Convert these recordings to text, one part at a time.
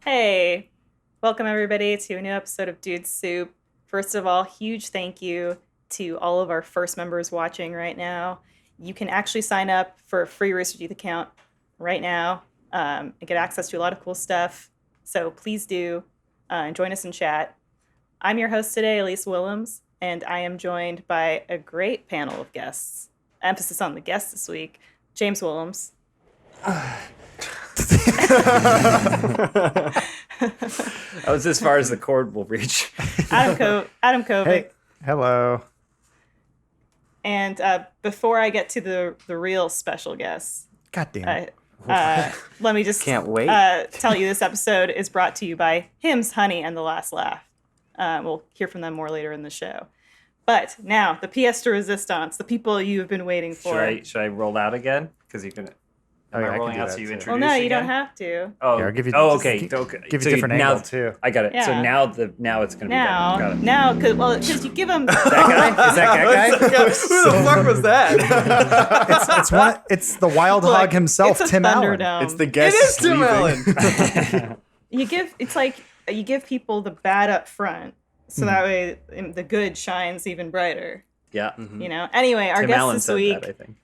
Hey, welcome everybody to a new episode of Dude Soup. First of all, huge thank you to all of our first members watching right now. You can actually sign up for a free Rooster Teeth account right now and get access to a lot of cool stuff. So please do and join us in chat. I'm your host today, Elise Willems, and I am joined by a great panel of guests. Emphasis on the guests this week. James Willems. That was as far as the cord will reach. Adam Kovic. Hey, hello. And before I get to the real special guests, God damn it. let me just Can't wait. Tell you this episode is brought to you by Hims, Honey, and The Last Laugh. We'll hear from them more later in the show. But now, the pièce de résistance, the people you have been waiting for. Should I roll out again? Because you can. Am I I can rolling do out that so you too. introduce Well, no, you again? don't have to. Oh, Yeah, I'll give you- okay. give- Okay. Give So you a different now, angle, too. I got it. Yeah. So now it's gonna be better. Now, because you give them. That guy? Is that guy? Who the fuck was that? It's the wild Look, hog himself, it's a Tim Allen. Thunderdome. It's the guest. It is Tim Allen. You give people the bad up front, so that way the good shines even brighter. Yeah. You know. Anyway, our Tim guest Allen this said week, that, I think.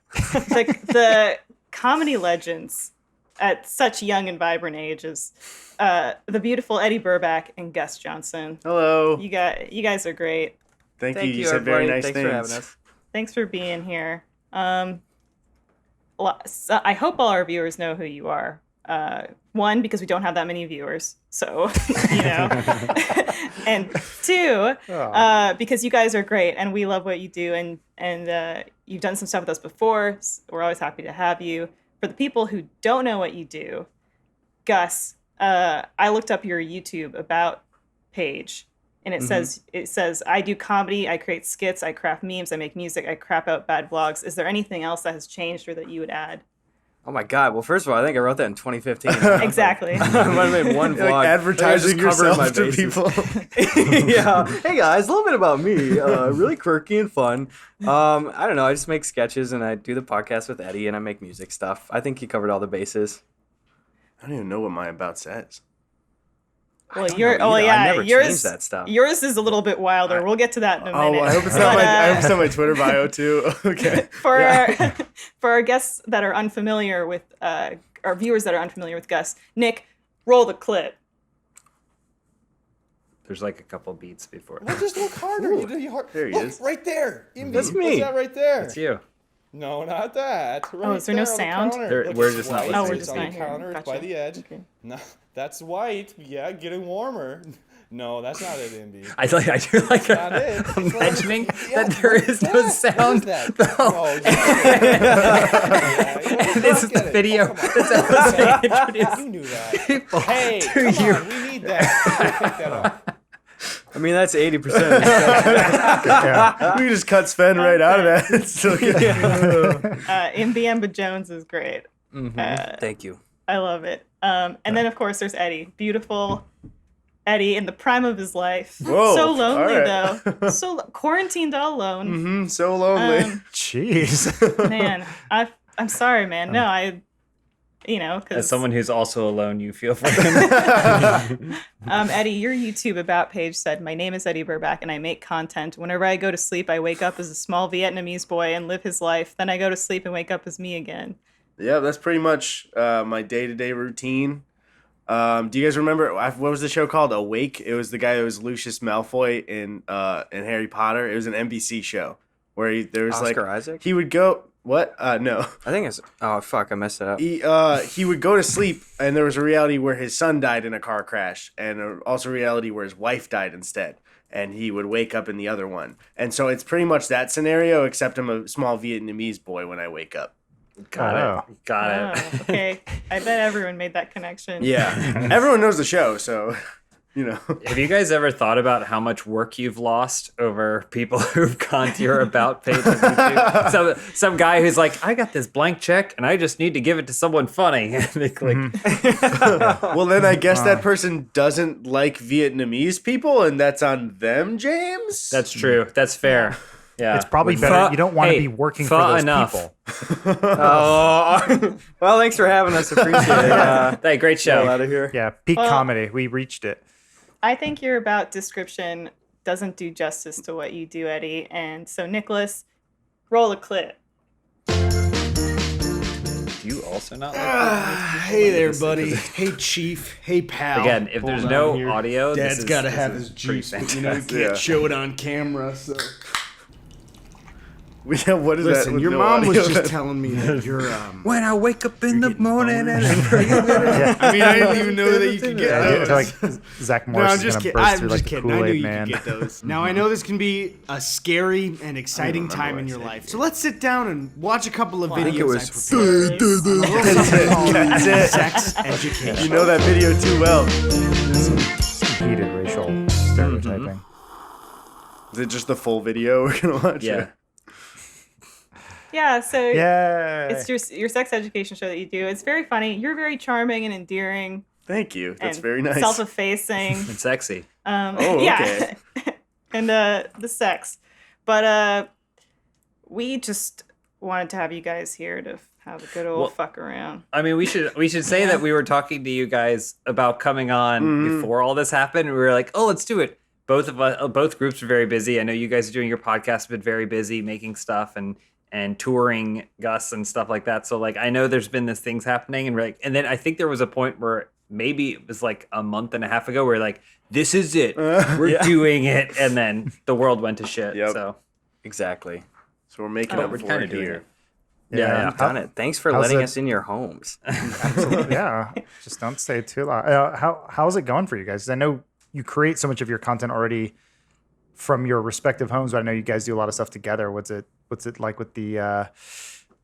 the comedy legends at such young and vibrant ages, the beautiful Eddy Burback and Gus Johnson. Hello. You guys are great. Thank you. You said very nice Thanks things. for having us. Thanks for being here. So I hope all our viewers know who you are. One, because we don't have that many viewers, so you know. And two, because you guys are great and we love what you do, and you've done some stuff with us before. So we're always happy to have you. For the people who don't know what you do, Gus, I looked up your YouTube about page. And it says, I do comedy, I create skits, I craft memes, I make music, I crap out bad vlogs. Is there anything else that has changed or that you would add? Oh my god. Well, first of all, I think I wrote that in 2015. Exactly. I might have made one You're vlog. like advertising I just covered my yourself to bases. people. Yeah. Hey guys, a little bit about me. Really quirky and fun. I don't know. I just make sketches and I do the podcast with Eddy and I make music stuff. I think he covered all the bases. I don't even know what my about says. Well, I never yours changed that stuff. Yours is a little bit wilder. We'll get to that in a minute. Oh, I hope it's not But, I hope it's not my Twitter bio too. Okay. for our guests that are unfamiliar with our viewers that are unfamiliar with Gus, Nick, roll the clip. There's like a couple beats before. Well, just look harder. You do hard. There he Look, is. right there. That's What's me. that right there? It's you. No, not that. Right is there no there on the sound? counter. Look, We're it's just not white. listening. Oh, we're It's just on not the hearing. counter. It's by Gotcha. the edge. Okay. No, that's white. Yeah, getting warmer. No, that's not it, Indy. I do like Not it. I'm It's mentioning Yeah, that there is no what? sound. What is that? though. Oh, yeah. This is the video. Oh, come on. That's how I introduce You knew that. people Hey, to come you. on. We need that. Pick that up. I mean, that's 80% of the sketch. Yeah. We can just cut Sven right out of that. It's still good. Mbiamba Jones is great. Thank you. I love it. And then, of course, there's Eddy. Beautiful Eddy in the prime of his life. Whoa, So lonely, all right. though. So quarantined all alone. So lonely. Jeez. Man, I'm sorry, man. No, As because someone who's also alone, you feel for him. Eddy, your YouTube about page said, "My name is Eddy Burback, and I make content. Whenever I go to sleep, I wake up as a small Vietnamese boy and live his life. Then I go to sleep and wake up as me again." Yeah, that's pretty much my day-to-day routine. Do you guys remember what was the show called? Awake. It was the guy that was Lucius Malfoy in Harry Potter. It was an NBC show where there was Oscar Isaac? he would go what? No. I think it's. Oh, fuck. I messed it up. He would go to sleep, and there was a reality where his son died in a car crash, and also a reality where his wife died instead, and he would wake up in the other one. And so it's pretty much that scenario, except I'm a small Vietnamese boy when I wake up. Got it. Oh, okay. I bet everyone made that connection. Yeah, everyone knows the show, so you know. Have you guys ever thought about how much work you've lost over people who've gone to your about page on YouTube? Some guy who's like, I got this blank check and I just need to give it to someone funny. And they click. Well, then I guess that person doesn't like Vietnamese people, and that's on them, James. That's true. That's fair. Yeah, It's probably With better. pho- You don't want to hey, be working pho for those enough. people. Oh, well, thanks for having us. Appreciate it. Hey, great Get show. out of here. Yeah, peak Well- comedy. We reached it. I think your about description doesn't do justice to what you do, Eddie. And so, Nicholas, roll a clip. Do you also not like Hey there, buddy. Hey, Chief. Hey, pal. Again, if there's Hold no on here. audio, this Dad's is- got to this have is his pretty juice, but you know, you fantastic. can't Yeah. show it on camera. So Yeah, what is that? listen, with your no mom was audio? just telling me that you're. When I wake up in the getting morning and boners. I mean, I didn't even know that you could get I those. feel like Zach No, Morris I'm is just going to kidding. burst I'm through just like the kidding. I knew Kool-Aid you man. could get those. Now I know this can be a scary and exciting remember time what in I your said. life. So let's sit down and watch a couple of I think videos. it was That's it. Sex education. You know that video too well. Heated racial stereotyping. Is it just the full video we're gonna watch? Yeah. Yeah, so Yeah. it's your sex education show that you do. It's very funny. You're very charming and endearing. Thank you. That's and very nice. Self-effacing. It's sexy. Oh, Yeah. And the sex. But we just wanted to have you guys here to have a good old Well, fuck around. I mean, we should say that we were talking to you guys about coming on before all this happened. We were like, oh, let's do it. Both groups are very busy. I know you guys are doing your podcast, but very busy making stuff and touring Gus and stuff like that. So like, I know there's been this things happening, and we're like, and then I think there was a point where maybe it was like a month and a half ago where like, this is it, we're doing it, and then the world went to shit. Yep. So Exactly. So we're making Oh, up we're for kinda it doing here. it. Yeah. You've done it. Thanks for how's letting it- us in your homes. Absolutely. Yeah. Just don't stay too long. How's it going for you guys? 'Cause I know you create so much of your content already from your respective homes, but I know you guys do a lot of stuff together. What's it like with the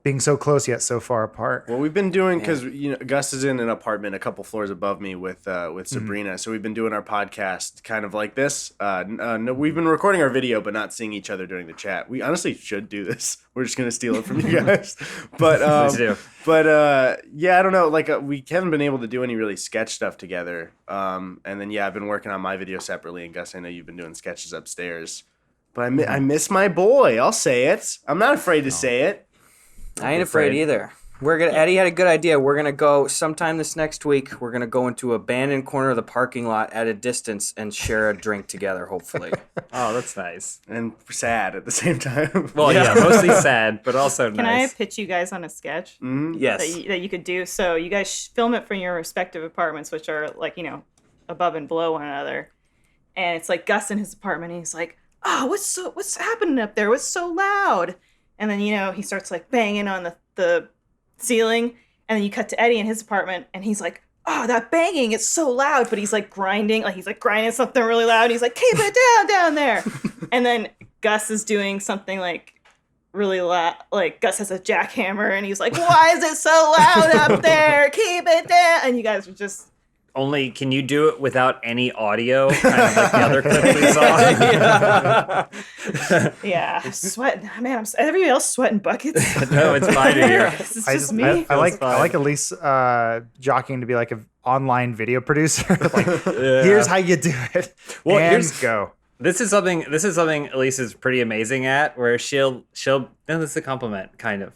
being so close yet so far apart? Well, we've been doing because Gus is in an apartment a couple floors above me with Mm-hmm. Sabrina, so we've been doing our podcast kind of like this. No, we've been recording our video, but not seeing each other during the chat. We honestly should do this. We're just gonna steal it from you guys, but Please do. yeah, I don't know. Like we haven't been able to do any really sketch stuff together. And then I've been working on my video separately, and Gus, I know you've been doing sketches upstairs. But I miss my boy. I'll say it. I'm not afraid to say it. I ain't afraid either. Eddie had a good idea. We're gonna go sometime this next week. We're gonna go into an abandoned corner of the parking lot at a distance and share a drink together. Hopefully. oh, that's nice. And sad at the same time. Well, yeah, mostly sad, but also Can nice. I pitch you guys on a sketch Yes. that you could do? So you guys film it from your respective apartments, which are like, above and below one another. And it's like Gus in his apartment, and he's like, oh, what's happening up there? What's so loud? And then, he starts like banging on the ceiling. And then you cut to Eddie in his apartment, and he's like, oh, that banging, it's so loud. But he's like grinding something really loud. He's like, keep it down there. And then Gus is doing something like really loud. Like Gus has a jackhammer, and he's like, why is it so loud up there? Keep it down. And you guys are just... Only, can you do it without any audio? Kind of like the other clip we saw. Yeah, I'm sweating. Man, everybody else sweating buckets. No, it's fine to hear. This is just me. I like fine. Elise jockeying to be like an online video producer. Like, here's how you do it. Well, and here's- go. This is something Elise is pretty amazing at, where she'll no, this is a compliment, kind of.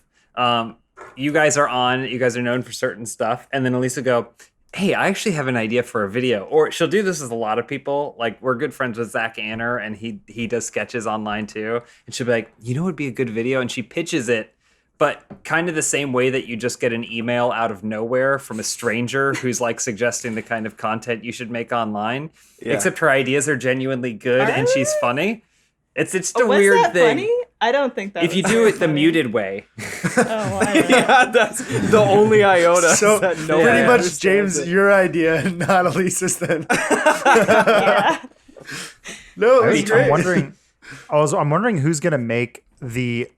You guys are known for certain stuff, and then Elise will go, hey, I actually have an idea for a video. Or she'll do this with a lot of people. Like, we're good friends with Zach Anner, and he does sketches online too. And she'll be like, what would be a good video? And she pitches it, but kind of the same way that you just get an email out of nowhere from a stranger who's like suggesting the kind of content you should make online. Yeah. Except her ideas are genuinely good and she's funny. It's just a Was weird that thing. funny? I don't think that If you was do very it the funny. muted way. Oh, well, I don't know. Yeah, that's the only iota. So that pretty nobody much, understands James, it. your idea, not Elise's then. Yeah. No, it was great. I'm wondering who's gonna make the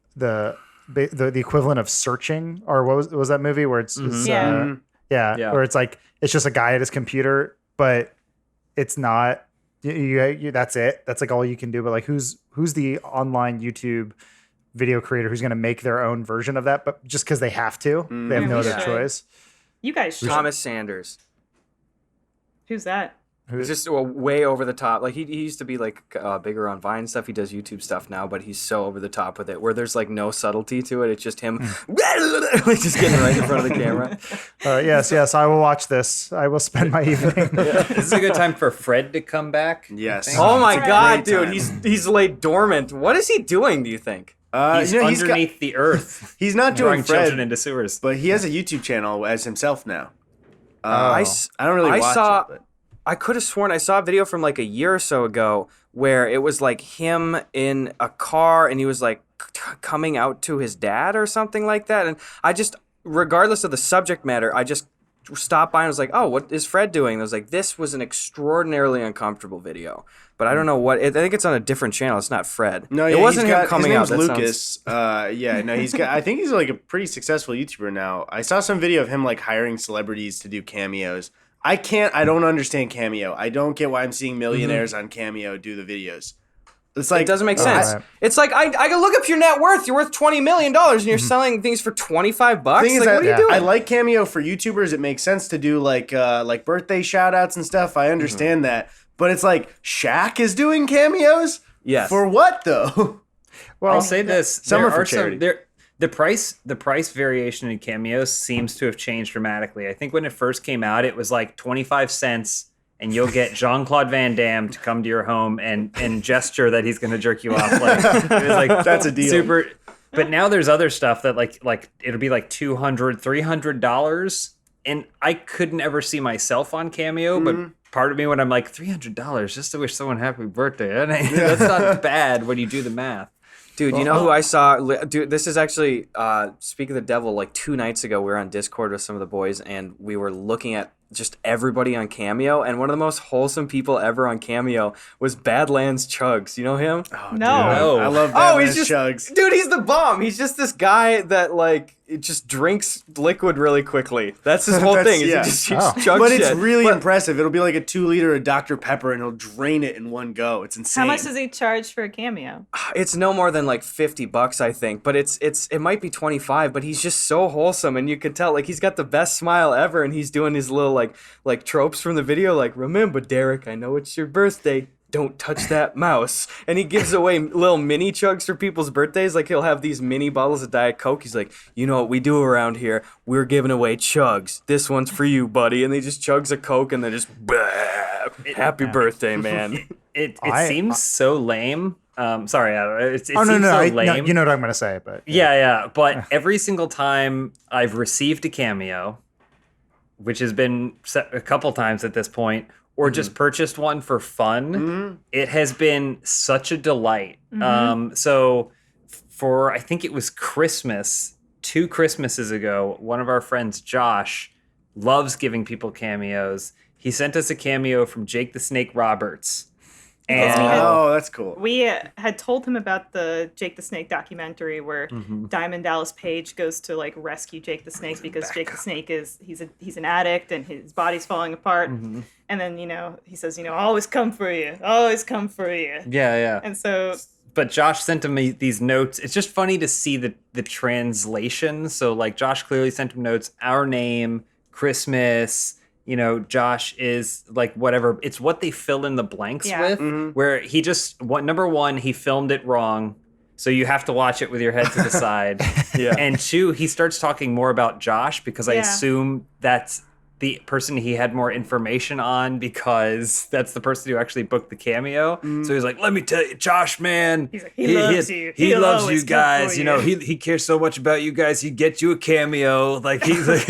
equivalent of Searching, or what was that movie where it's Yeah. Yeah. where it's like it's just a guy at his computer, but it's not. You that's it. That's like all you can do. But like, who's the online YouTube video creator who's going to make their own version of that? But just because they have to, they have no we other should. choice. You guys should. Thomas Sanders. Who's that? He's just way over the top. Like he used to be like bigger on Vine stuff. He does YouTube stuff now, but he's so over the top with it, where there's like no subtlety to it. It's just him, like just getting right in front of the camera. Yes, I will watch this. I will spend my evening. This is a good time for Fred to come back. Yes. Oh my Great God, dude, time. he's laid dormant. What is he doing? Do you think? He's underneath the earth. He's not throwing doing Fred, children into sewers. but he has a YouTube channel as himself now. I don't really watch it. But. I could have sworn I saw a video from like a year or so ago where it was like him in a car and he was like coming out to his dad or something like that. And I just, regardless of the subject matter, I just stopped by and was like, oh, what is Fred doing? And I was like, this was an extraordinarily uncomfortable video. But I don't know what, I think it's on a different channel. It's not Fred. No, it wasn't him coming out. His name's Lucas. He's got, I think he's like a pretty successful YouTuber now. I saw some video of him like hiring celebrities to do cameos. I don't understand Cameo. I don't get why I'm seeing millionaires on Cameo do the videos. It's like, it doesn't make sense. Right. It's like I can look up your net worth. You're worth $20 million and you're selling things for $25. Like, what are you doing? I like Cameo for YouTubers. It makes sense to do like birthday shout outs and stuff. I understand that. But it's like Shaq is doing cameos? Yes. For what though? Well, I'll say this: Some there are for are charity. the price variation in Cameos seems to have changed dramatically. I think when it first came out, it was like 25 cents, and you'll get Jean-Claude Van Damme to come to your home and gesture that he's going to jerk you off. Like it was like That's a deal. Super. But now there's other stuff that like it'll be like $200, $300, and I could never see myself on Cameo, but. Part of me when I'm like $300 just to wish someone happy birthday. That's not bad when you do the math. Dude, you know who I saw? Dude, this is actually, speak of the devil, like 2 nights ago, we were on Discord with some of the boys, and we were looking at just everybody on Cameo, and one of the most wholesome people ever on Cameo was Badlands Chugs. You know him? Oh, No. dude, I love He's Badlands just, Chugs. dude, he's the bomb. He's just this guy that, like, it just drinks liquid really quickly. That's his whole thing. Is yeah. He just chugs But shit. it's really impressive. It'll be like a 2 liter of Dr. Pepper and he'll drain it in one go. It's insane. How much does he charge for a cameo? It's no more than like $50, I think, but it might be 25. But he's just so wholesome, and you can tell like he's got the best smile ever, and he's doing his little like tropes from the video, like remember Derek, I know it's your birthday. Don't touch that mouse. And he gives away little mini chugs for people's birthdays. Like he'll have these mini bottles of Diet Coke. He's like, you know what we do around here? We're giving away chugs. This one's for you, buddy. And they just chugs a Coke and then just happy birthday, man. It seems so lame. Sorry, Adam. It seems no, so lame. you know what I'm going to say, but Yeah. But every single time I've received a Cameo, which has been a couple times at this point, or just purchased one for fun, it has been such a delight. So for, I think it was Christmas, 2 Christmases ago, one of our friends, Josh, loves giving people cameos. He sent us a cameo from Jake the Snake Roberts. And Oh, that's cool. We had told him about the Jake the Snake documentary where Diamond Dallas Page goes to like rescue Jake the Snake because Jake the Snake he's an addict and his body's falling apart. And then, he says, I'll always come for you. Always come for you. Yeah. And so But Josh sent him these notes. It's just funny to see the translation. So like Josh clearly sent him notes, our name, Christmas, Josh is like whatever. It's what they fill in the blanks with, where he just, number one, he filmed it wrong. So you have to watch it with your head to the side. And 2, he starts talking more about Josh because I assume that's the person he had more information on because that's the person who actually booked the cameo. So he's like, let me tell you, Josh, man. He's like, he loves you. He He'll loves always you come guys. for you. He cares so much about you guys. He gets you a cameo. Like he's like,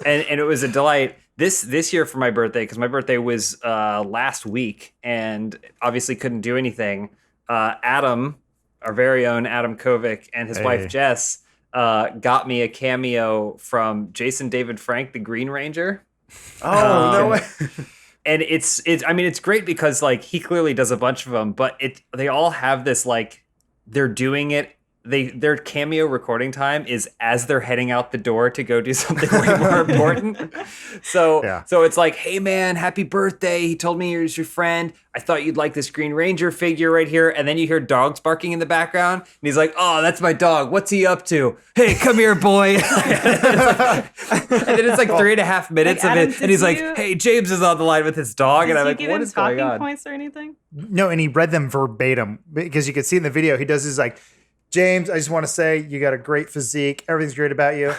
and it was a delight. This year for my birthday, because my birthday was last week and obviously couldn't do anything. Adam, our very own Adam Kovic, and his wife Jess got me a cameo from Jason David Frank, the Green Ranger. Oh, no way. And it's great because like he clearly does a bunch of them, but they all have this like they're doing it their Cameo recording time is as they're heading out the door to go do something way more important. So it's like, hey man, happy birthday. He told me he's your friend. I thought you'd like this Green Ranger figure right here. And then you hear dogs barking in the background. And he's like, oh, that's my dog. What's he up to? Hey, come here, boy. And then it's like 3.5 minutes Like, of Adam, it. And he's like, hey, James is on the line with his dog. And I'm like, what is going on? Points or anything? No, and he read them verbatim because you could see in the video, he does his like, James, I just want to say you got a great physique. Everything's great about you.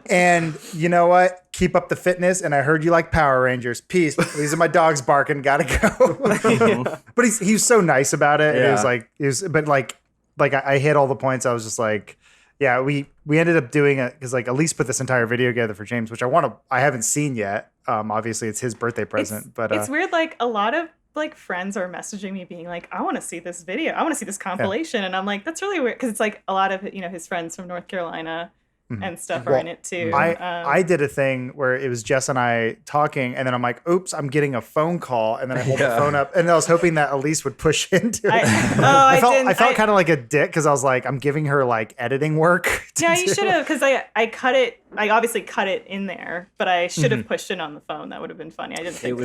And you know what? Keep up the fitness. And I heard you like Power Rangers. Peace. These are my dogs barking. Gotta go. But he was so nice about it. Yeah. It was but I hit all the points. I was just like, yeah, we ended up doing it because like Elise put this entire video together for James, which I haven't seen yet. Obviously it's his birthday present, but it's weird. Like a lot of like friends are messaging me being like, I want to see this video. I want to see this compilation. And I'm like, that's really weird. Cause it's like a lot of, his friends from North Carolina and stuff are in it too. I did a thing where it was Jess and I talking, and then I'm like, oops, I'm getting a phone call, and then I hold the phone up, and I was hoping that Elise would push into it. I felt kind of like a dick because I was like, I'm giving her like editing work. Yeah, you should have, because I cut it. I obviously cut it in there, but I should have pushed it on the phone. That would have been funny. I didn't think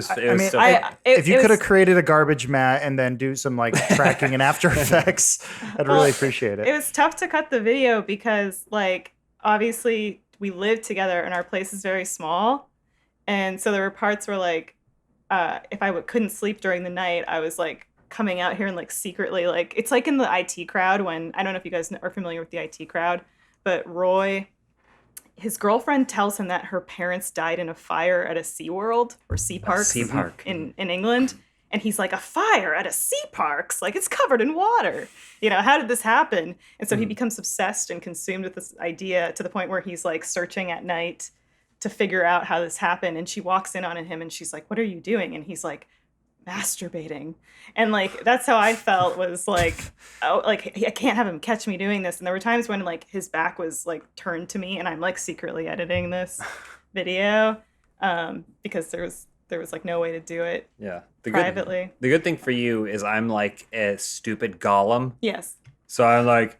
if you could have created a garbage mat and then do some like tracking in After Effects, I'd really appreciate it. It was tough to cut the video because like, obviously we lived together and our place is very small, and so there were parts where like if I couldn't sleep during the night, I was like coming out here and like secretly, like it's like in the IT crowd, when I don't know if you guys are familiar with the IT crowd, but Roy, his girlfriend tells him that her parents died in a fire at a SeaWorld or Sea Parks in England. And he's like, a fire at a sea parks? Like, it's covered in water. How did this happen? And so he becomes obsessed and consumed with this idea to the point where he's like searching at night to figure out how this happened. And she walks in on him and she's like, what are you doing? And he's like, masturbating. And like, that's how I felt, was like, oh, like I can't have him catch me doing this. And there were times when like his back was like turned to me and I'm like secretly editing this video because there was like no way to do it privately. The good thing for you is I'm like a stupid Gollum. Yes. So I'm like,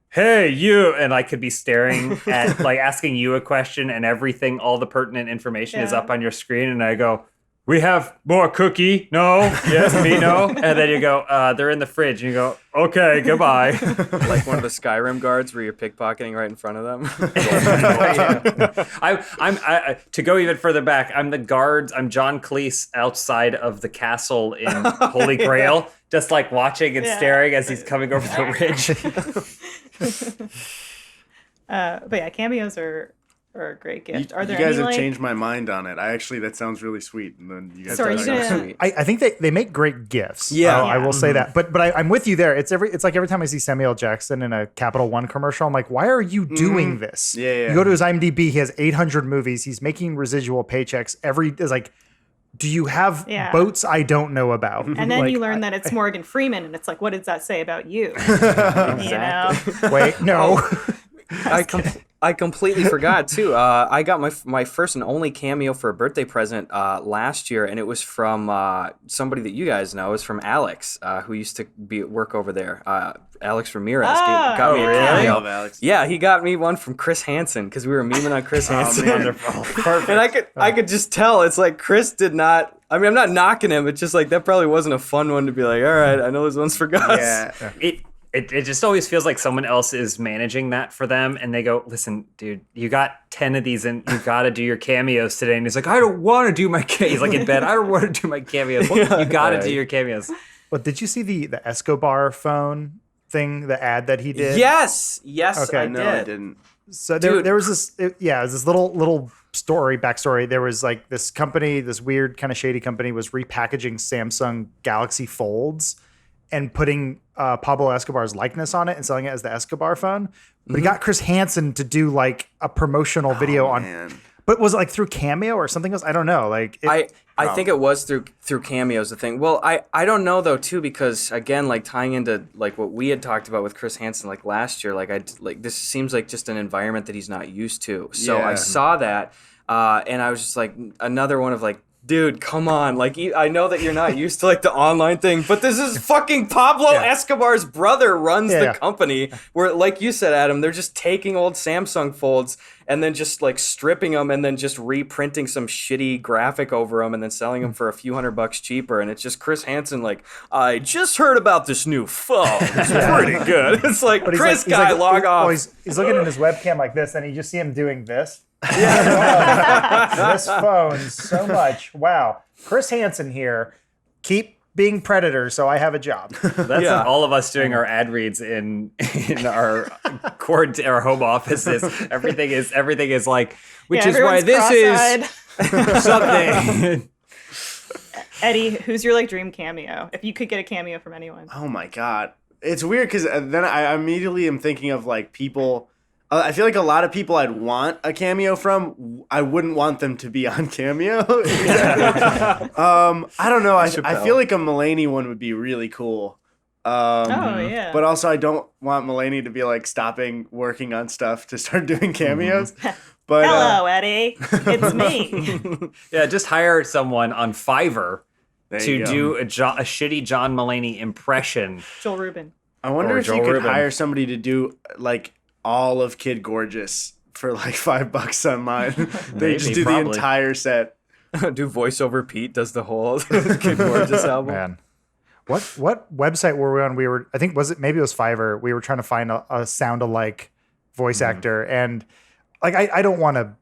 hey, you. And I could be staring at, like, asking you a question, and everything, all the pertinent information is up on your screen. And I go, we have more cookie. No. Yes, me, no. And then you go, they're in the fridge. And you go, okay, goodbye. Like one of the Skyrim guards where you're pickpocketing right in front of them. I'm to go even further back, I'm the guards. I'm John Cleese outside of the castle in Holy Grail, just like watching and staring as he's coming over the ridge. But yeah, cameos are a great gift. Are there you guys any, have like... changed my mind on it. That sounds really sweet. And then you guys Sorry, I think they make great gifts. Yeah. I will say that. But I'm with you there. It's like every time I see Samuel Jackson in a Capital One commercial, I'm like, why are you doing this? Yeah. You go to his IMDb, he has 800 movies. He's making residual paychecks. It's like, do you have boats I don't know about? And then you learn that it's Morgan Freeman, and it's like, what does that say about you? Wait, no. I completely forgot too. I got my first and only cameo for a birthday present last year, and it was from somebody that you guys know. It was from Alex, who used to work over there. Alex Ramirez got me a cameo. Alex. Yeah, he got me one from Chris Hansen because we were memeing on Chris Hansen. Wonderful. Perfect. And I could just tell it's like Chris did not. I mean, I'm not knocking him. It's just like that probably wasn't a fun one to be like, all right, I know this one's for Gus. Yeah. It just always feels like someone else is managing that for them, and they go, listen, dude, you got 10 of these and you got to do your cameos today. And he's like, I don't want to do my cameos. He's like in bed, I don't want to do my cameos. You got to do your cameos. Well, did you see the Escobar phone thing, the ad that he did? Yes, Okay. I did. No, I didn't. So there was this, it was this little backstory. There was like this company, this weird kind of shady company was repackaging Samsung Galaxy Folds and putting Pablo Escobar's likeness on it and selling it as the Escobar phone. But he got Chris Hansen to do like a promotional video on, but was it like through Cameo or something else? I don't know. Like I think it was through Cameos, the thing. Well, I don't know though too, because again, like tying into like what we had talked about with Chris Hansen like last year, like this seems like just an environment that he's not used to. So I saw that and I was just like, another one of like Dude, come on. Like, I know that you're not used to, like, the online thing, but this is fucking Pablo Escobar's brother runs the company where, like you said, Adam, they're just taking old Samsung folds and then just, like, stripping them and then just reprinting some shitty graphic over them and then selling them for a few $100 cheaper. And it's just Chris Hansen, like, I just heard about this new phone. It's pretty good. It's like, Chris guy, log off. He's looking at his webcam like this, and you just see him doing this. This phone so much. Wow. Chris Hansen here. Keep being predators so I have a job. That's all of us doing our ad reads in our our home offices. Everything is like, which is why this is something. Eddy, who's your like dream cameo? If you could get a cameo from anyone. Oh my God. It's weird because then I immediately am thinking of like people. I feel like a lot of people I'd want a cameo from, I wouldn't want them to be on Cameo. I don't know. I feel like a Mulaney one would be really cool. But also I don't want Mulaney to be like stopping working on stuff to start doing cameos. But hello, Eddy. It's me. Yeah, just hire someone on Fiverr to do a shitty John Mulaney impression. Joel Rubin. I wonder if you could hire somebody to do like all of Kid Gorgeous for like $5 online. They just do the entire set. Do voiceover Pete does the whole Kid Gorgeous album. Man. What website were we on? I think maybe it was Fiverr. We were trying to find a sound-alike voice actor, and like I don't want to,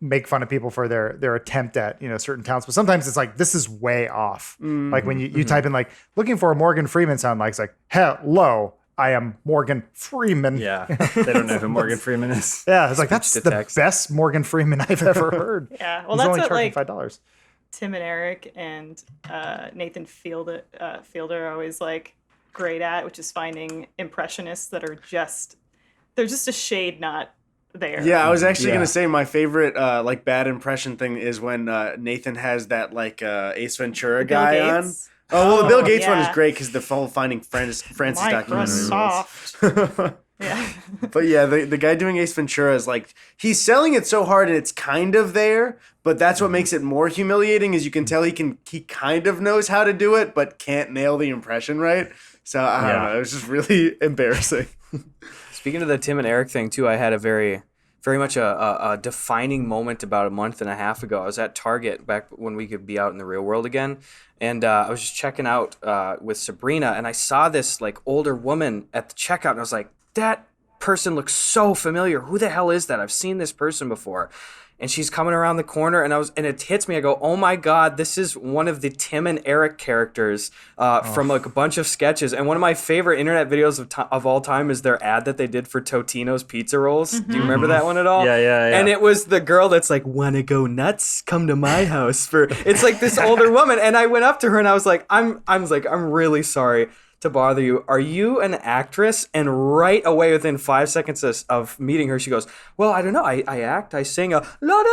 make fun of people for their attempt at certain talents, but sometimes it's like this is way off. Like when you type in like looking for a Morgan Freeman sound like, it's like hello, I am Morgan Freeman. Yeah, they don't know who Morgan Freeman is. Yeah, it's like that's the best Morgan Freeman I've ever heard. Yeah, well, he's that's only what charging like $5. Tim and Eric and Nathan Fielder are always like great at, which is finding impressionists that are they're just a shade not there. Yeah, I was actually gonna say my favorite like bad impression thing is when Nathan has that like Ace Ventura guy on. Oh, well, the Bill Gates one is great because the full Finding Francis documentary. Microsoft. Yeah. But yeah, the guy doing Ace Ventura is like, he's selling it so hard and it's kind of there, but that's what makes it more humiliating is you can tell he kind of knows how to do it, but can't nail the impression right. So I don't know, it was just really embarrassing. Speaking of the Tim and Eric thing too, I had a very much a defining moment about a month and a half ago. I was at Target back when we could be out in the real world again. And I was just checking out with Sabrina, and I saw this like older woman at the checkout, and I was like, that person looks so familiar. Who the hell is that? I've seen this person before. And she's coming around the corner, and it hits me. I go, oh my God, this is one of the Tim and Eric characters from like a bunch of sketches. And one of my favorite internet videos of all time is their ad that they did for Totino's Pizza Rolls. Do you remember that one at all? Yeah. And it was the girl that's like, wanna go nuts? Come to my house. It's like this older woman. And I went up to her and I was like, I'm really sorry to bother you. Are you an actress? And right away, within 5 seconds of meeting her, she goes, well, I don't know. I act. I sing a la da da.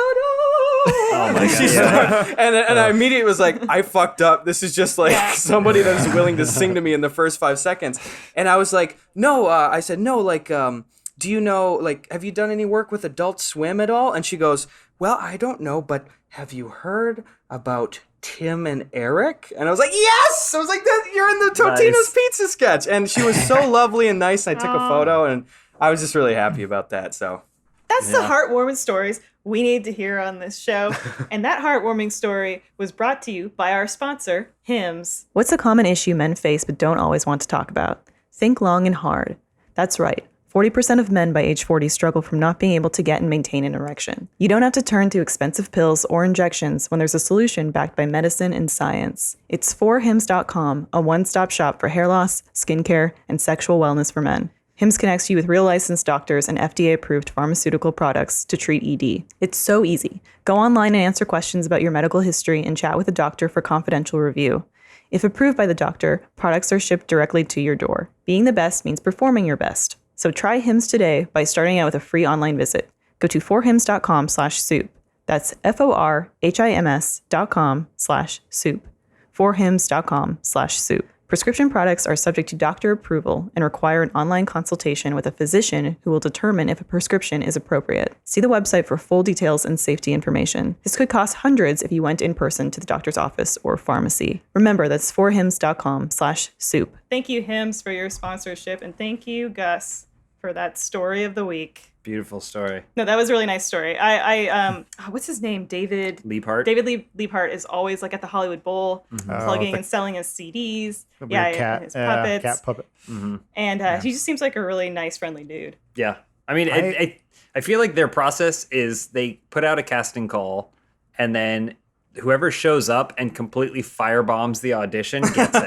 Oh my God. And I immediately was like, I fucked up. This is just like somebody that is willing to sing to me in the first 5 seconds. And I was like, no. I said, no, like, do you know, like, have you done any work with Adult Swim at all? And she goes, well, I don't know, but have you heard about Tim and Eric? And I was like, yes! I was like, that you're in the Totino's Pizza sketch. And she was so lovely and nice. And I took a photo, and I was just really happy about that. So that's the heartwarming stories we need to hear on this show. And that heartwarming story was brought to you by our sponsor, Hims. What's a common issue men face but don't always want to talk about? Think long and hard. That's right. 40% of men by age 40 struggle from not being able to get and maintain an erection. You don't have to turn to expensive pills or injections when there's a solution backed by medicine and science. It's 4hims.com, a one-stop shop for hair loss, skincare, and sexual wellness for men. Hims connects you with real licensed doctors and FDA-approved pharmaceutical products to treat ED. It's so easy. Go online and answer questions about your medical history and chat with a doctor for confidential review. If approved by the doctor, products are shipped directly to your door. Being the best means performing your best. So try Hims today by starting out with a free online visit. Go to forhims.com/soup. That's FORHIMS.com/soup. forhims.com/soup. Prescription products are subject to doctor approval and require an online consultation with a physician who will determine if a prescription is appropriate. See the website for full details and safety information. This could cost hundreds if you went in person to the doctor's office or pharmacy. Remember, that's forhims.com/soup. Thank you, Hims, for your sponsorship, and thank you, Gus, for that story of the week. Beautiful story. No, that was a really nice story. What's his name? David Leaphart. David Leaphart is always like at the Hollywood Bowl, plugging and selling his CDs. Weird cat, his puppets. cat puppet. And he just seems like a really nice, friendly dude. Yeah. I mean, I feel like their process is they put out a casting call, and then whoever shows up and completely firebombs the audition gets it.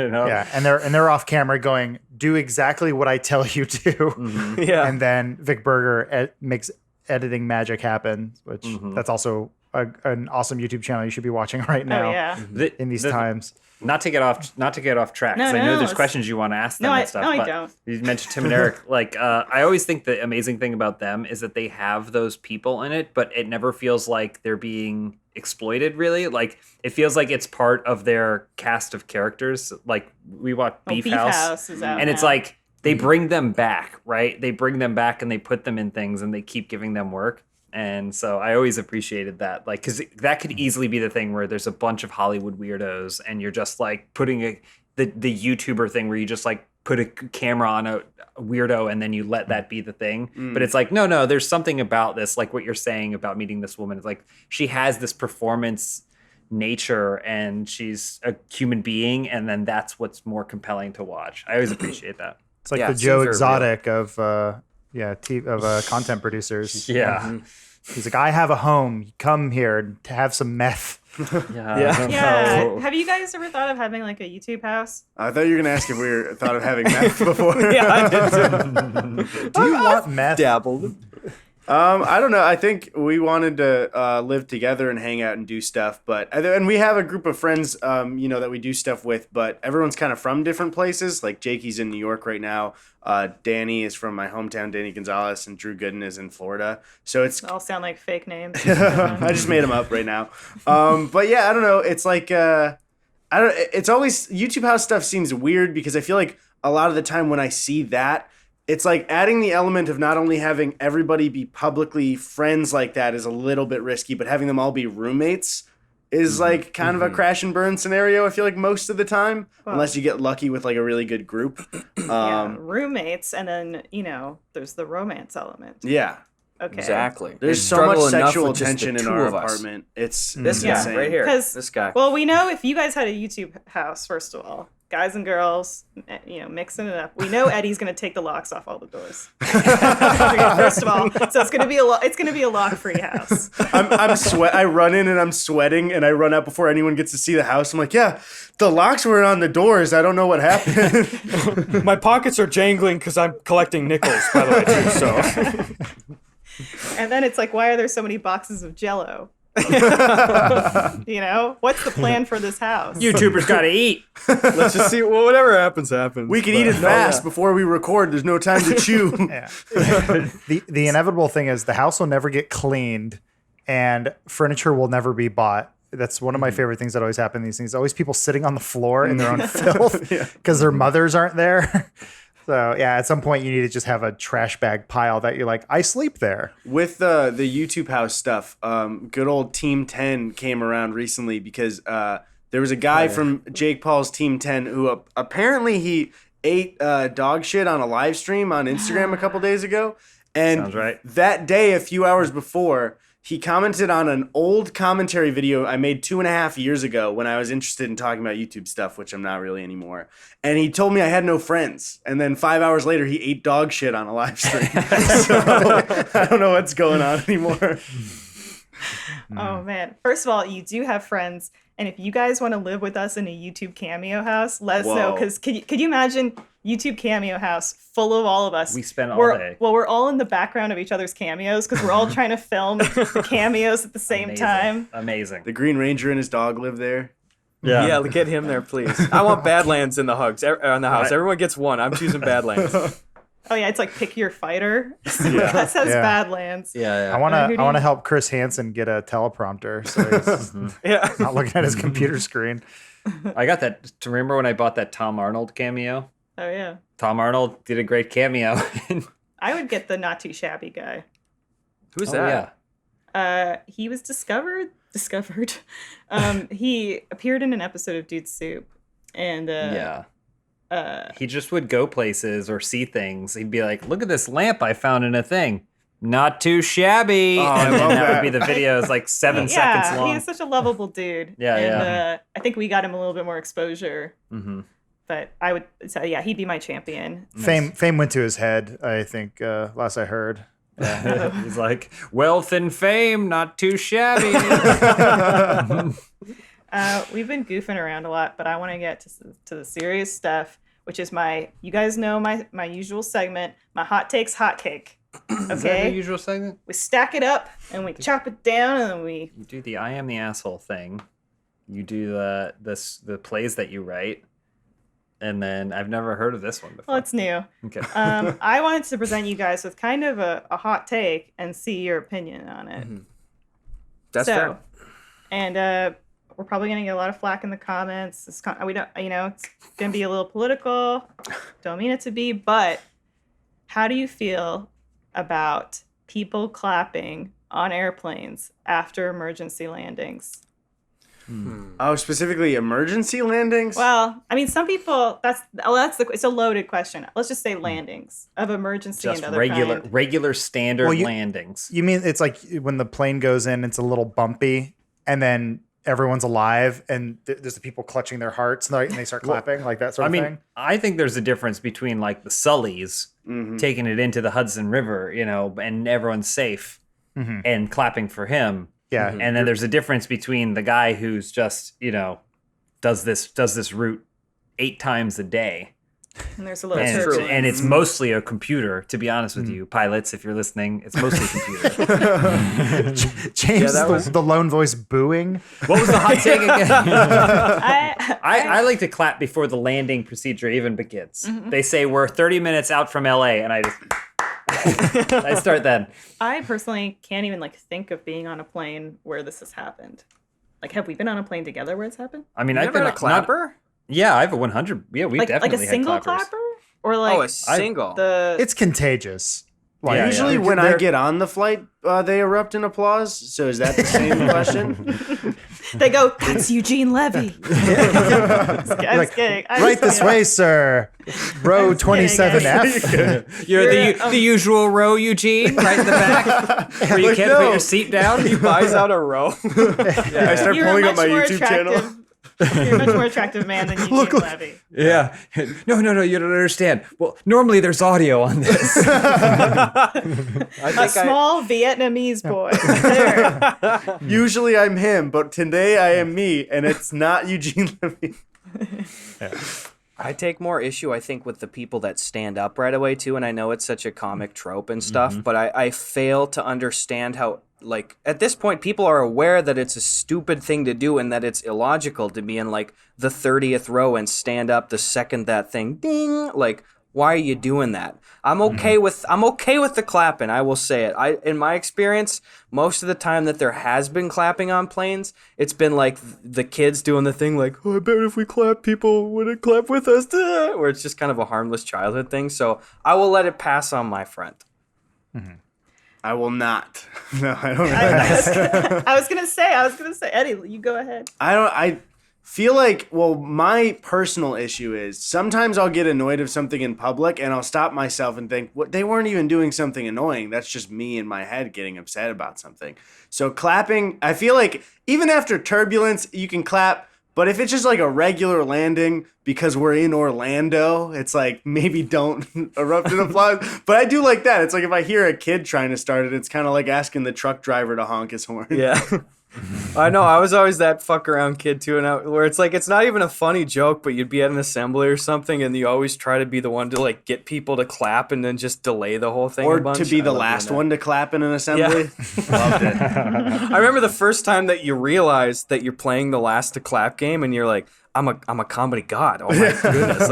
You know? Yeah, and they're off camera going, do exactly what I tell you to. Yeah. And then Vic Berger makes editing magic happen, which that's also an awesome YouTube channel you should be watching right now. Oh yeah. In these times. Not to get off track, No, because I know there's it's- questions you want to ask them No, and I stuff. no, I but don't. You mentioned Tim and Eric. Like, I always think the amazing thing about them is that they have those people in it, but it never feels like they're being exploited. Really, like it feels like it's part of their cast of characters. Like we watch Beef House, is out and it's now. like they bring them back, right? They bring them back and they put them in things, and they keep giving them work. And so I always appreciated that, like, because that could easily be the thing where there's a bunch of Hollywood weirdos and you're just like putting the YouTuber thing where you just like put a camera on a weirdo and then you let that be the thing. But it's like, no, there's something about this, like what you're saying about meeting this woman. It's like she has this performance nature and she's a human being, and then that's what's more compelling to watch. I always appreciate that. It's like Yeah, the it Joe seems very Exotic of content producers. Yeah. He's like, I have a home. Come here to have some meth. Yeah. Yeah. Have you guys ever thought of having like a YouTube house? I thought you were gonna ask if we thought of having meth before. Yeah, I did too. Do you want meth? Dabbled. I don't know. I think we wanted to live together and hang out and do stuff, and we have a group of friends, that we do stuff with. But everyone's kind of from different places. Like Jakey's in New York right now. Danny is from my hometown, Danny Gonzalez, and Drew Gooden is in Florida. So it's They all sound like fake names. I just made them up right now. But yeah, I don't know. It's like It's always YouTube House stuff seems weird because I feel like a lot of the time when I see that. It's like adding the element of not only having everybody be publicly friends like that is a little bit risky, but having them all be roommates is like kind of a crash and burn scenario, I feel like most of the time, unless you get lucky with like a really good group. Yeah, roommates, and then, there's the romance element. Yeah. Okay. Exactly. There's They so struggle much enough sexual with just the tension in two our of us. apartment. It's This guy insane. right here. 'Cause- This guy. Well, we know if you guys had a YouTube house, first of all, guys and girls, mixing it up. We know Eddie's gonna take the locks off all the doors. First of all, so it's gonna be a lock-free house. I run in and I'm sweating and I run out before anyone gets to see the house. I'm like, yeah, the locks were on the doors. I don't know what happened. My pockets are jangling because I'm collecting nickels, by the way, too. So. And then it's like, why are there so many boxes of Jell-O? What's the plan for this house? YouTubers gotta eat. Let's just see. Well, whatever happens, happens. We can eat it fast before we record. There's no time to chew. Yeah. The inevitable thing is the house will never get cleaned and furniture will never be bought. That's one of my favorite things that always happen in these things. Always people sitting on the floor in their own filth because their mothers aren't there. So yeah, at some point you need to just have a trash bag pile that you're like, I sleep there. With the YouTube house stuff, good old Team 10 came around recently because there was a guy from Jake Paul's Team 10 who apparently he ate dog shit on a live stream on Instagram a couple days ago. And Sounds right. that day, a few hours before, he commented on an old commentary video I made 2.5 years ago when I was interested in talking about YouTube stuff, which I'm not really anymore. And he told me I had no friends. And then 5 hours later, he ate dog shit on a live stream. So I don't know what's going on anymore. Oh man! First of all, you do have friends, and if you guys want to live with us in a YouTube Cameo house, let us know. Because could you imagine YouTube Cameo house full of all of us? We spend all day. Well, we're all in the background of each other's cameos because we're all trying to film the cameos at the same time. Amazing. The Green Ranger and his dog live there. Yeah, get him there, please. I want Badlands in the house. Everyone gets one. I'm choosing Badlands. Oh yeah, it's like pick your fighter. That says Yeah. Badlands. Yeah. I want who do to you- help Chris Hansen get a teleprompter so he's Yeah. not looking at his computer screen. I got that. To remember when I bought that Tom Arnold cameo? Oh yeah. Tom Arnold did a great cameo. I would get the not too shabby guy. Who's Oh, that? yeah. He was discovered. He appeared in an episode of Dude Soup, and Yeah. He just would go places or see things. He'd be like, "Look at this lamp I found in a thing. Not too shabby." I And then love that that. would be the video. It's like 7 seconds long. He's such a lovable dude. Yeah, and, I think we got him a little bit more exposure. Mhm. But I would say, yeah, he'd be my champion. Fame went to his head, I think, last I heard. He's like, "Wealth and fame, not too shabby." We've been goofing around a lot, but I want to get to the serious stuff, which is you guys know my usual segment, my hot takes hot cake. Is that Okay, the usual segment? we stack it up and we chop it down and we. You do the "I am the asshole" thing. You do the plays that you write, and then I've never heard of this one before. Well, it's new. Okay. I wanted to present you guys with kind of a hot take and see your opinion on it. That's fair. And we're probably gonna get a lot of flack in the comments. We don't, it's gonna be a little political. Don't mean it to be, but how do you feel about people clapping on airplanes after emergency landings? Oh, specifically emergency landings? Well, I mean, some people. It's a loaded question. Let's just say landings of emergency Just and other regular kind. regular standard Well, landings. You mean it's like when the plane goes in, it's a little bumpy, and then everyone's alive, and there's the people clutching their hearts, and they start clapping, like that sort of thing? I think there's a difference between like the Sullys taking it into the Hudson River, and everyone's safe and clapping for him. Yeah. And then there's a difference between the guy who's just, does this route 8 times a day. And there's a little And, turbulence. and it's mostly a computer, to be honest with you, pilots, if you're listening. It's mostly computer. James, that was- the lone voice booing. What was the hot take again? I I like to clap before the landing procedure even begins. They say we're 30 minutes out from LA, and I just I start then. I personally can't even think of being on a plane where this has happened. Have we been on a plane together where it's happened? I mean, You I've never been had a clapper? Yeah, I have a 100. Yeah, we've Like definitely a single had clappers. clapper? Or Oh, a single. It's contagious. Yeah, Usually yeah. when I get on the flight, they erupt in applause. So is that the same question? they go, that's Eugene Levy. I'm just kidding. Right this way, sir. Row I'm just kidding, 27F. You're the usual row, Eugene, right in the back, where you can't put your seat down. He buys out a row. I start You're pulling a up my much more YouTube channel. attractive. You're a much more attractive man than Eugene Levy. Yeah. No, you don't understand. Well, normally there's audio on this. A small Vietnamese boy. There. Usually I'm him, but today I am me, and it's not Eugene Levy. I take more issue, I think, with the people that stand up right away, too. And I know it's such a comic trope and stuff, but I fail to understand how, at this point, people are aware that it's a stupid thing to do and that it's illogical to be in, the 30th row and stand up the second that thing, ding, why are you doing that? I'm okay with the clapping. I will say it. In my experience, most of the time that there has been clapping on planes, it's been the kids doing the thing oh, I bet if we clap, people wouldn't clap with us. Duh, where it's just kind of a harmless childhood thing. So I will let it pass on my front. I will not. No, I don't. I was gonna say, Eddie, you go ahead. I feel my personal issue is sometimes I'll get annoyed of something in public and I'll stop myself and think, what, they weren't even doing something annoying. That's just me in my head getting upset about something. So clapping, I feel even after turbulence, you can clap, but if it's just a regular landing because we're in Orlando, it's maybe don't erupt in applause. But I do like that. It's if I hear a kid trying to start it, it's kind of like asking the truck driver to honk his horn. Yeah. I know. I was always that fuck around kid too, where it's it's not even a funny joke, but you'd be at an assembly or something, and you always try to be the one to get people to clap and then just delay the whole thing. Or a bunch. to be I the love last doing one to clap in an assembly. Loved it. I remember the first time that you realized that you're playing the last to clap game, and you're like, I'm a comedy god. Oh my goodness!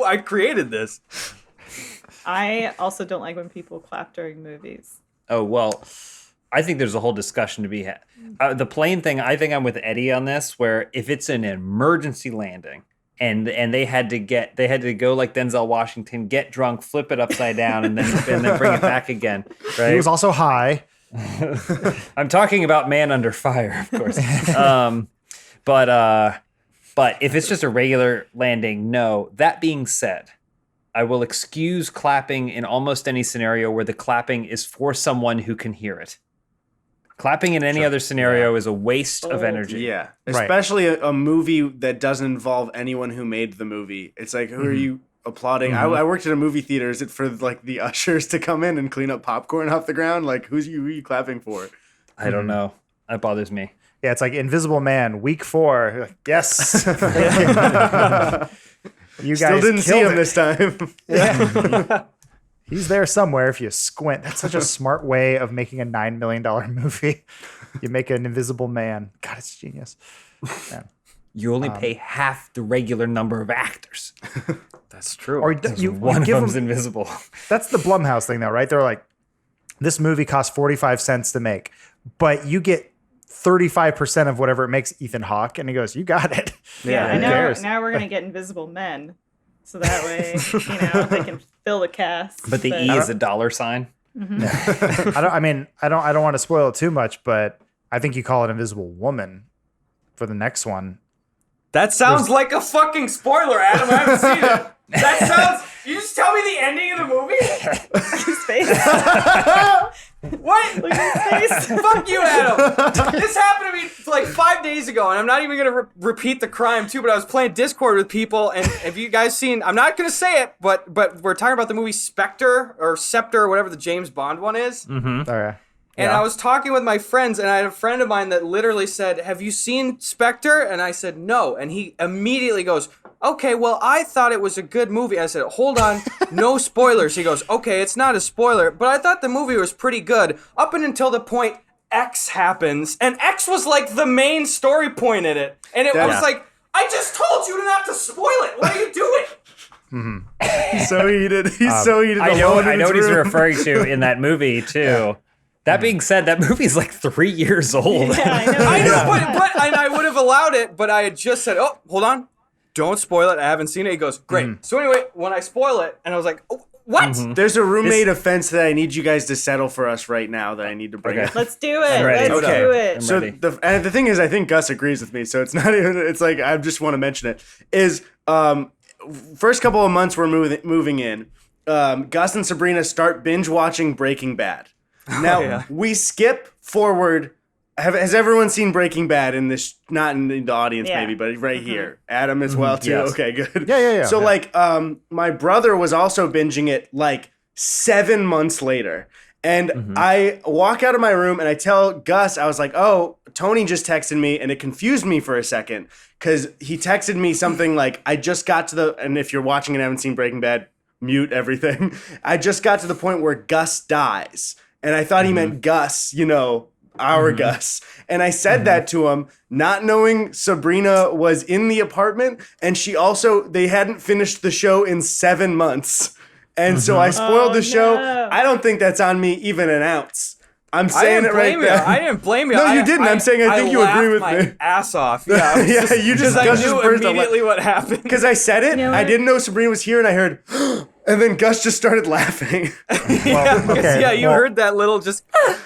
I created this. I also don't like when people clap during movies. Oh, well, I think there's a whole discussion to be had. The plane thing, I think I'm with Eddie on this, where if it's an emergency landing and they had to go like Denzel Washington, get drunk, flip it upside down, and then bring it back again. Right? He was also high. I'm talking about Man Under Fire, of course. But if it's just a regular landing, no. That being said, I will excuse clapping in almost any scenario where the clapping is for someone who can hear it. Clapping in any other scenario is a waste of energy. Yeah, especially a movie that doesn't involve anyone who made the movie. It's like, who are you applauding? I worked at a movie theater. Is it for like the ushers to come in and clean up popcorn off the ground? Like, who are you clapping for? I don't know. That bothers me. Yeah, it's like Invisible Man, week 4. You're like, yes. You guys still didn't see him it. this time. Yeah. He's there somewhere if you squint. That's such a smart way of making a $9 million movie. You make an Invisible Man. God, it's genius. Man. You only pay half the regular number of actors. That's true. Or One of give them's them, invisible. That's the Blumhouse thing, though, right? They're like, this movie costs 45 cents to make, but you get 35% of whatever it makes Ethan Hawke. And he goes, you got it. Yeah, I who know. cares? Now we're gonna get Invisible Men, so that way they can fill the cast. But the E is a dollar sign. I don't want to spoil it too much, but I think you call it Invisible Woman for the next one. That sounds like a fucking spoiler, Adam. I haven't seen it. That sounds. You just tell me the ending of the movie? His face. What? Look at his face. Fuck you, Adam. This happened to me like 5 days ago, and I'm not even gonna repeat the crime too. But I was playing Discord with people, and have you guys seen? I'm not gonna say it, but we're talking about the movie Spectre or Scepter or whatever the James Bond one is. Mm-hmm. Okay. And I was talking with my friends, and I had a friend of mine that literally said, "Have you seen Spectre?" And I said, "No." And he immediately goes, "Okay, well, I thought it was a good movie." I said, "Hold on, no spoilers." He goes, "Okay, it's not a spoiler, but I thought the movie was pretty good up until the point X happens." And X was like the main story point in it. And I was like, I just told you not to spoil it. What are you doing? He's so heated. He's so heated. I know what he's room. referring to in that movie, too. That being said, that movie's like 3 years old. Yeah, I know. I know, but and I would have allowed it, but I had just said, "Oh, hold on. Don't spoil it. I haven't seen it." He goes, "Great." So anyway, when I spoil it, and I was like, "Oh, what?" There's a roommate offense that I need you guys to settle for us right now that I need to bring up. Let's do it. I'm ready. Let's Okay. do it. So ready. the thing is, I think Gus agrees with me. So it's not even. It's like I just want to mention it. Is first couple of months we're moving in. Gus and Sabrina start binge watching Breaking Bad. Now we skip forward. Has everyone seen Breaking Bad in this? Not in the audience, Yeah. maybe, but right here. Adam as well too. Yes. Okay, good. Yeah. So like, my brother was also binging it like 7 months later, and I walk out of my room and I tell Gus, I was like, "Oh, Tony just texted me," and it confused me for a second because he texted me something like, "I just got to the," and if you're watching and haven't seen Breaking Bad, mute everything. I just got to the point where Gus dies. And I thought he meant Gus, our Gus. And I said that to him, not knowing Sabrina was in the apartment. And they hadn't finished the show in 7 months. And so I spoiled the show. no. I don't think that's on me even an ounce. I'm saying it right I there. didn't blame you. No, you didn't. I'm saying I think you agree with laughed me. my ass off. Yeah, I was Yeah, you just- because I Gus just knew burst out immediately what happened. Because I said it, know I what? didn't know Sabrina was here, and I heard, and then Gus just started laughing. You heard that little just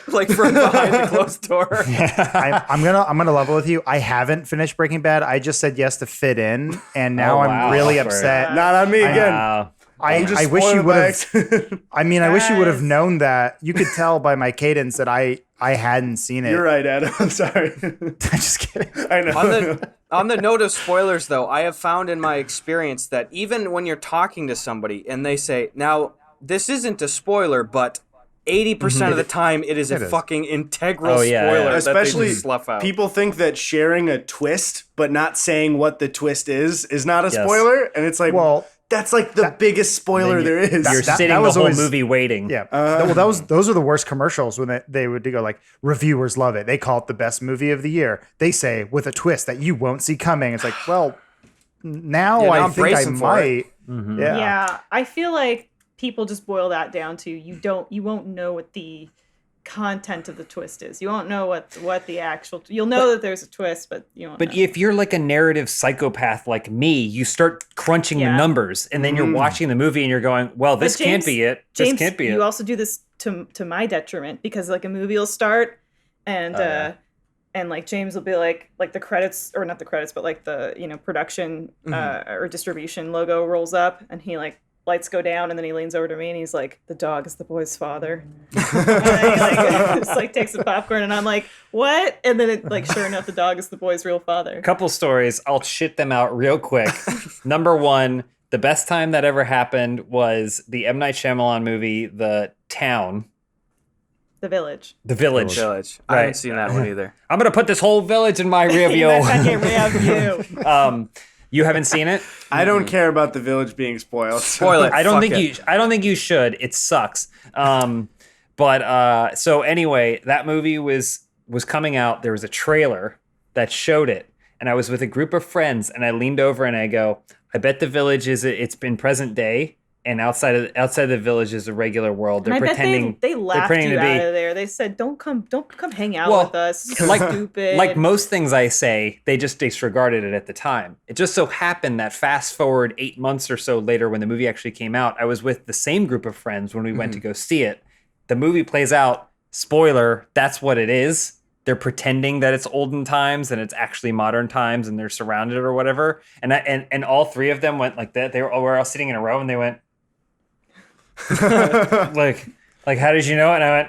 like from behind the closed door. I'm gonna level with you. I haven't finished Breaking Bad. I just said yes to fit in, and now Oh, wow. I'm really Awkward. upset. Not on me again. Wow. I just wish you spoiled would by have. accident. I mean, I wish you would have Guys. known that. You could tell by my cadence that I hadn't seen it. You're right, Adam. I'm sorry. I'm just kidding. I know. On the note of spoilers, though, I have found in my experience that even when you're talking to somebody and they say, "Now, this isn't a spoiler, but 80% of the time it is a is. fucking integral Oh, yeah, spoiler yeah. that Especially they just slough out." people think that sharing a twist but not saying what the twist is not a Yes. spoiler, and it's like, Well, that's like the biggest spoiler there is. You're That- sitting that the was whole always- movie waiting. Yeah. Those are the worst commercials when they would go like, reviewers love it. They call it the best movie of the year. They say with a twist that you won't see coming. It's like, well, now Yeah, now I I'm think I bracing for it. might. Yeah. Yeah, I feel like people just boil that down to you won't know what the content of the twist is. You won't know what the actual. You'll know that there's a twist, but you won't. But know. if you're like a narrative psychopath like me, you start crunching the numbers, and then you're watching the movie and you're going, "Well, this can't be it. This can't be it." You also do this to my detriment because like a movie will start, and and like James will be like the credits, or not the credits, but like the production or distribution logo rolls up, and he like lights go down, and then he leans over to me and he's like, "The dog is the boy's father." And then he like just like takes the popcorn, and I'm like, "What?" And then it like, sure enough, the dog is the boy's real father. Couple stories. I'll shit them out real quick. Number one, the best time that ever happened was the M. Night Shyamalan movie, The Town. The Village. The Village. Village. I Right. haven't seen that one either. I'm going to put this whole village in my rear view. You haven't seen it? I don't care about the village being spoiled. Spoil it. I don't Fuck think it. I don't think you should. It sucks. But so anyway, that movie was coming out. There was a trailer that showed it, and I was with a group of friends, and I leaned over and I go, "I bet the village it's been present day, and outside the village is a regular world." They're And I pretending bet they laughed pretending you to be out of there. They said, "Don't come hang out Well, with us. It's like stupid." like most things I say, they just disregarded it at the time. It just so happened that fast forward 8 months or so later, when the movie actually came out, I was with the same group of friends when we went to go see it. The movie plays out. Spoiler, that's what it is. They're pretending that it's olden times and it's actually modern times, and they're surrounded or whatever. And all three of them went like that. They were all sitting in a row, and they went like, "How did you know it?" And I went,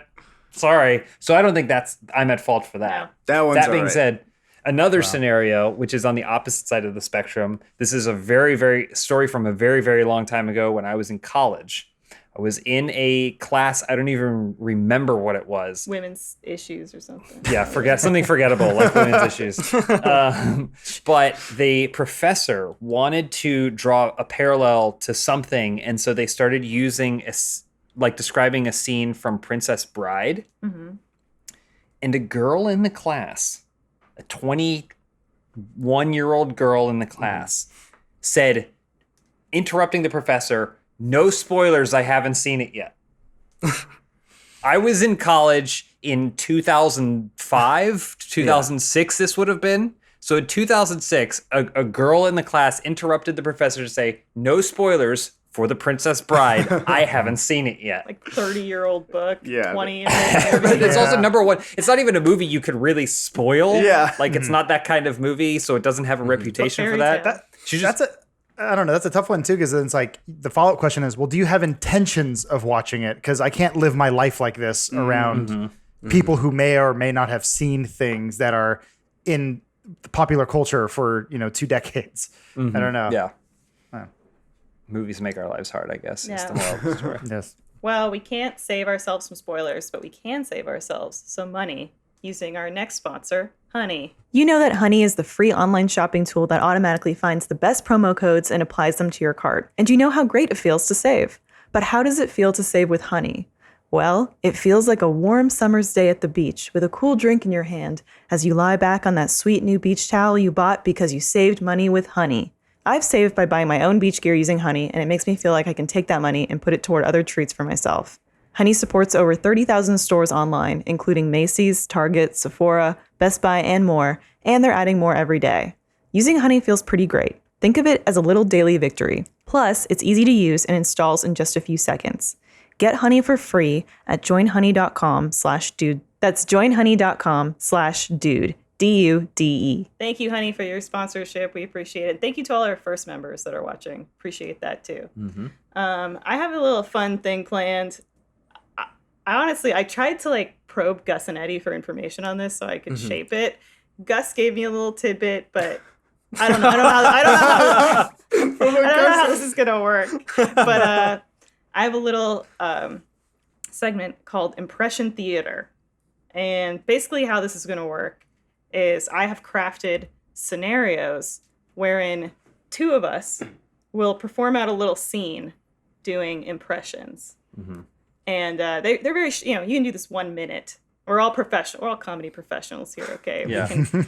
"Sorry." So I don't think I'm at fault for that. No. That one's That being alright. said, another scenario, which is on the opposite side of the spectrum, this is a very, very story from a very, very long time ago when I was in college. I was in a class, I don't even remember what it was. Women's issues or something. Yeah, something forgettable like women's issues. But the professor wanted to draw a parallel to something, and so they started using describing a scene from Princess Bride. Mm-hmm. And a girl in the class, a 21-year-old girl in the class, said, interrupting the professor, "No spoilers, I haven't seen it yet." I was in college in 2005, 2006 this would have been. So in 2006, a girl in the class interrupted the professor to say, "No spoilers for The Princess Bride. I haven't seen it yet." Like 30-year-old book. Yeah. 20-year-old But movie. it's also number one. It's not even a movie you could really spoil. Yeah. Like it's not that kind of movie, so it doesn't have a reputation for Fairy that. tale. She just I don't know. That's a tough one too, because then it's like the follow-up question is, well, do you have intentions of watching it? Because I can't live my life like this around people who may or may not have seen things that are in popular culture for 2 decades. I don't know. yeah. Movies make our lives hard, I guess. Is Yeah. the moral of the story. Yes. Well, we can't save ourselves from spoilers, but we can save ourselves some money using our next sponsor, Honey. You know that Honey is the free online shopping tool that automatically finds the best promo codes and applies them to your cart. And you know how great it feels to save. But how does it feel to save with Honey? Well, it feels like a warm summer's day at the beach with a cool drink in your hand as you lie back on that sweet new beach towel you bought because you saved money with Honey. I've saved by buying my own beach gear using Honey, and it makes me feel like I can take that money and put it toward other treats for myself. Honey supports over 30,000 stores online, including Macy's, Target, Sephora, Best Buy, and more, and they're adding more every day. Using Honey feels pretty great. Think of it as a little daily victory. Plus, it's easy to use and installs in just a few seconds. Get Honey for free at joinhoney.com/dude. That's joinhoney.com/dude. DUDE. Thank you, Honey, for your sponsorship. We appreciate it. Thank you to all our first members that are watching. Appreciate that too. I have a little fun thing planned. I honestly tried to probe Gus and Eddy for information on this so I could shape it. Gus gave me a little tidbit, but I don't know. I don't know how this is gonna work. But I have a little segment called Impression Theater, and basically how this is gonna work is I have crafted scenarios wherein two of us will perform out a little scene doing impressions. And they're very, you can do this 1 minute. We're all professional. We're all comedy professionals here, okay? Yeah. We can,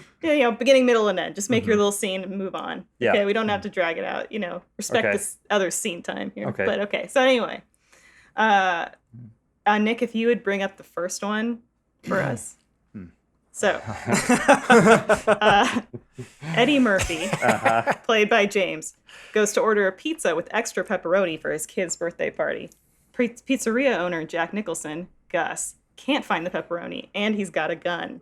beginning, middle, and end. Just make your little scene and move on. Yeah. Okay, we don't have to drag it out. Respect Okay. this other scene time here. Okay. But okay, so anyway, Nick, if you would bring up the first one for us. So, Eddie Murphy, played by James, goes to order a pizza with extra pepperoni for his kid's birthday party. Pizzeria owner Jack Nicholson, Gus, can't find the pepperoni, and he's got a gun.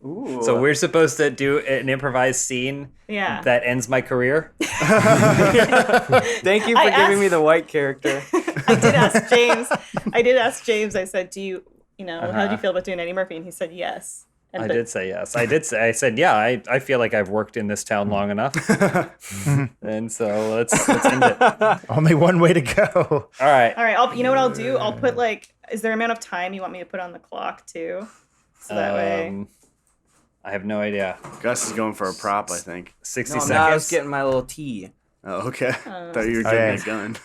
Ooh. So we're supposed to do an improvised scene that ends my career? Thank you for giving me the white character. I did ask James, I said, how do you feel about doing Eddie Murphy? And he said yes. I did say yes. I said, yeah, I feel like I've worked in this town long enough. And so let's end it. Only one way to go. All right. You know what I'll do? I'll put is there an amount of time you want me to put on the clock too? So that way. I have no idea. Gus is going for a prop, I think. 60 No, seconds. I was getting my little tea. Oh, okay. Thought you were getting a gun.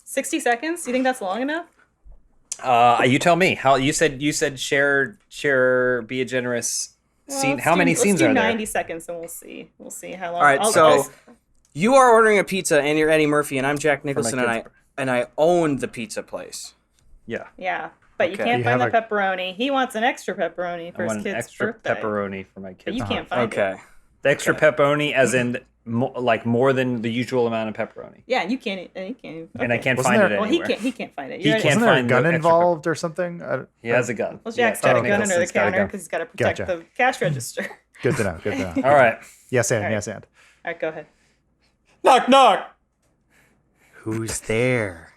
60 seconds? Do you think that's long enough? You tell me. How you said share, be a generous scene. How many scenes are there? Let's do 90 seconds and we'll see. We'll see how long. All right, you are ordering a pizza and you're Eddie Murphy and I'm Jack Nicholson and I own the pizza place. Yeah. Yeah. But you can't find the pepperoni. He wants an extra pepperoni for his kid's extra birthday. pepperoni for my kid. But you can't find it. Okay. The extra pepperoni, as in more than the usual amount of pepperoni. Yeah, you can't. Okay. And I can't find it anywhere. Well, he can't find it. He can't Wasn't there a find gun the involved or something? He has a gun. Well, Jack's got a gun under the counter because he's got to protect the cash register. Good to know. All right. Yes, and. All right, go ahead. Knock, knock. Who's there?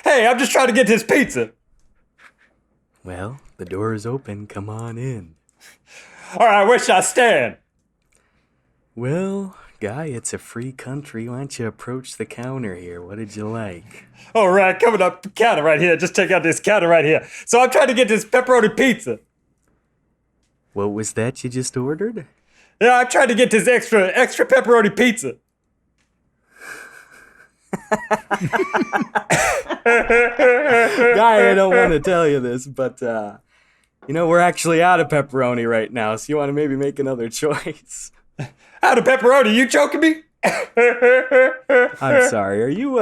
Hey, I'm just trying to get this pizza. Well, the door is open. Come on in. All right, where should I stand? Well, guy, it's a free country. Why don't you approach the counter here? What did you like? All right, coming up the counter right here. Just take out this counter right here. So I'm trying to get this pepperoni pizza. What was that you just ordered? Yeah, I'm trying to get this extra pepperoni pizza. Guy, I don't want to tell you this, but, we're actually out of pepperoni right now, so you want to maybe make another choice. Out of pepperoni? You joking me? I'm sorry, are you,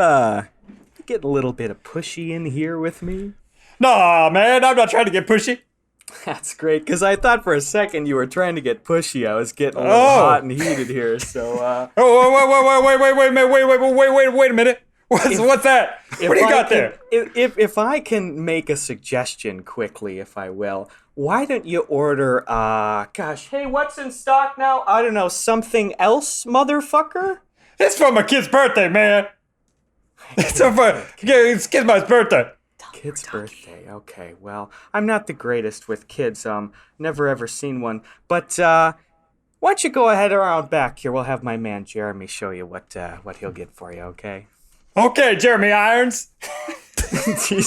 getting a little bit of pushy in here with me? Nah, man, I'm not trying to get pushy. That's great, because I thought for a second you were trying to get pushy. I was getting a little hot and heated here, so, Wait a minute. What's that? What do you got there? If I can make a suggestion quickly, if I will, why don't you order, hey, what's in stock now? I don't know, something else, motherfucker? It's for my kid's birthday, man. It's kid's my birthday. Kid's birthday, okay. Well, I'm not the greatest with kids. Never ever seen one. But, why don't you go ahead around back here? We'll have my man Jeremy show you what he'll get for you, okay? Okay, Jeremy Irons. And scene.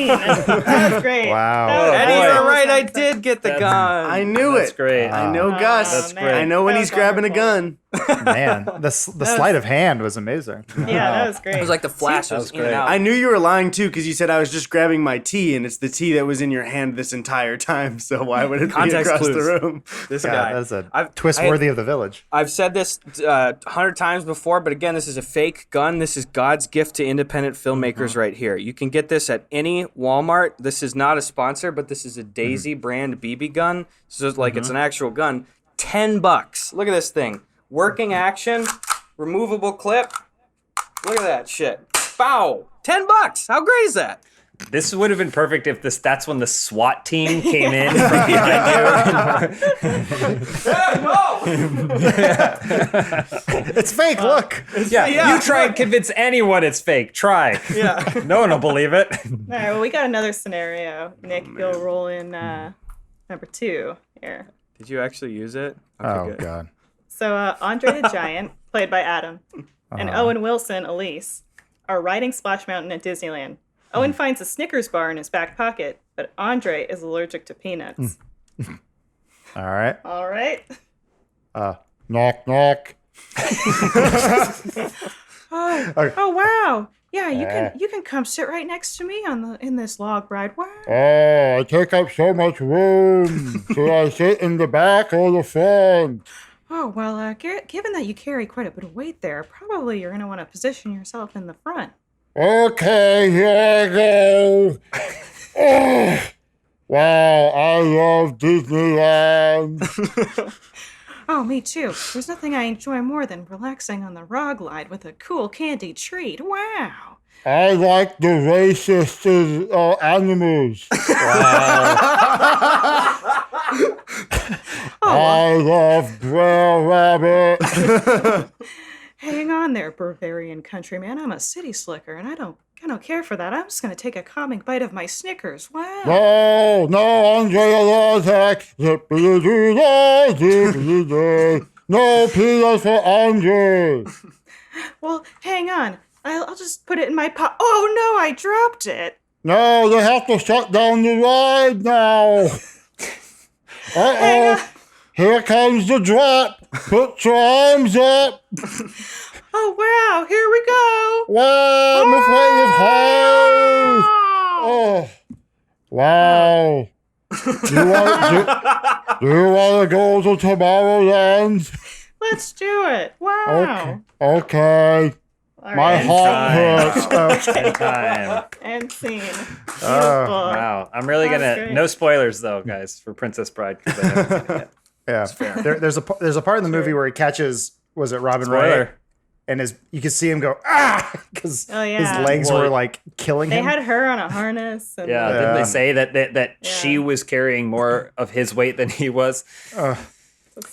That's great. Wow. Eddie, you're right. I did get the gun. I knew it. That's great. I know Gus. That's great. I know when he's grabbing a gun. Man, the sleight of hand was amazing. Yeah, that was great. It was like the flashes in and out. I knew you were lying too because you said I was just grabbing my tea and it's the tea that was in your hand this entire time. So why would it be Context across clues. the room? This God, guy. that's a twist worthy of the village. I've said this 100 times before, but again, this is a fake gun. This is God's gift to independent filmmakers right here. You can get this at any Walmart. This is not a sponsor, but this is a Daisy brand BB gun. So it's an actual gun. $10. Look at this thing. Working action, removable clip. Look at that shit. Bow. $10. How great is that? This would have been perfect if that's when the SWAT team came in from behind It's fake. Look. you. You try and convince anyone it's fake. Try. Yeah. No one will believe it. All right, well, we got another scenario. Nick, you'll roll in number 2 here. Did you actually use it? Okay, Oh good. God. So Andre the Giant, played by Adam, and Owen Wilson, Elise, are riding Splash Mountain at Disneyland. Owen finds a Snickers bar in his back pocket, but Andre is allergic to peanuts. All right. All right. Knock knock. Oh wow. Yeah, you can come sit right next to me in this log ride. Wow. Oh, I take up so much room. Should I sit in the back or the front? Oh well, given that you carry quite a bit of weight there, probably you're gonna want to position yourself in the front. Okay, here I go. Wow, I love Disneyland. Oh, me too. There's nothing I enjoy more than relaxing on the rock glide with a cool candy treat. Wow. I like the racist animals. I love Brer Rabbit. Hang on there, Bavarian countryman. I'm a city slicker, and I don't care for that. I'm just gonna take a calming bite of my Snickers. Wow. No, Andre attack. Zippity-doo-dah, no peanuts for Andre. Well, hang on. I'll just put it in my pot. Oh no, I dropped it. No, they have to shut down the ride now. Uh-oh. Here comes the drop. Put your arms up. Oh wow, here we go. Wow, I'm afraid of heights. Oh, wow. Do you want to go to Tomorrowland? Let's do it. Wow. Okay. All My right. heart hurts. Time. And scene. Beautiful. Wow. I'm really That's gonna. great. No spoilers though, guys, for Princess Bride because I haven't seen it yet. Yeah, there's a part in the movie where he catches, was it Robin Wright? Spoiler. And you can see him go because Oh, yeah. his legs Well, were like killing They him. had her on a harness. And Yeah, didn't they say that she Yeah. was carrying more of his weight than he was?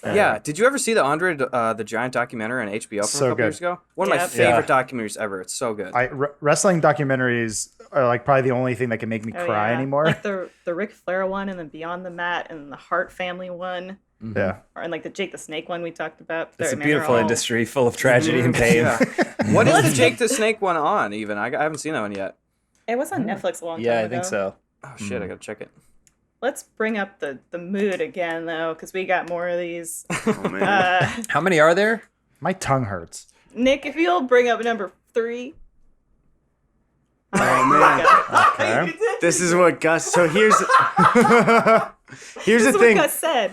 Yeah. Did you ever see the Andre the Giant documentary on HBO from So a couple good. years ago? One of my Yep. favorite documentaries ever. It's so good. Wrestling documentaries are like probably the only thing that can make me Oh, cry yeah. anymore. Like the Ric Flair one, and then Beyond the Mat, and the Hart family one, Yeah. and like the Jake the Snake one we talked about. It's a Man, they're beautiful all- industry full of tragedy and pain. Yeah. What is the Jake the Snake one on? Even I haven't seen that one yet. It was on Netflix a long time Yeah, ago. I think so. Oh shit! I gotta check it. Let's bring up the mood again, though, because we got more of these. Oh man. How many are there? My tongue hurts. Nick, if you'll bring up number 3. Oh man. Okay. This is what Gus. So here's This the is thing. what Gus said.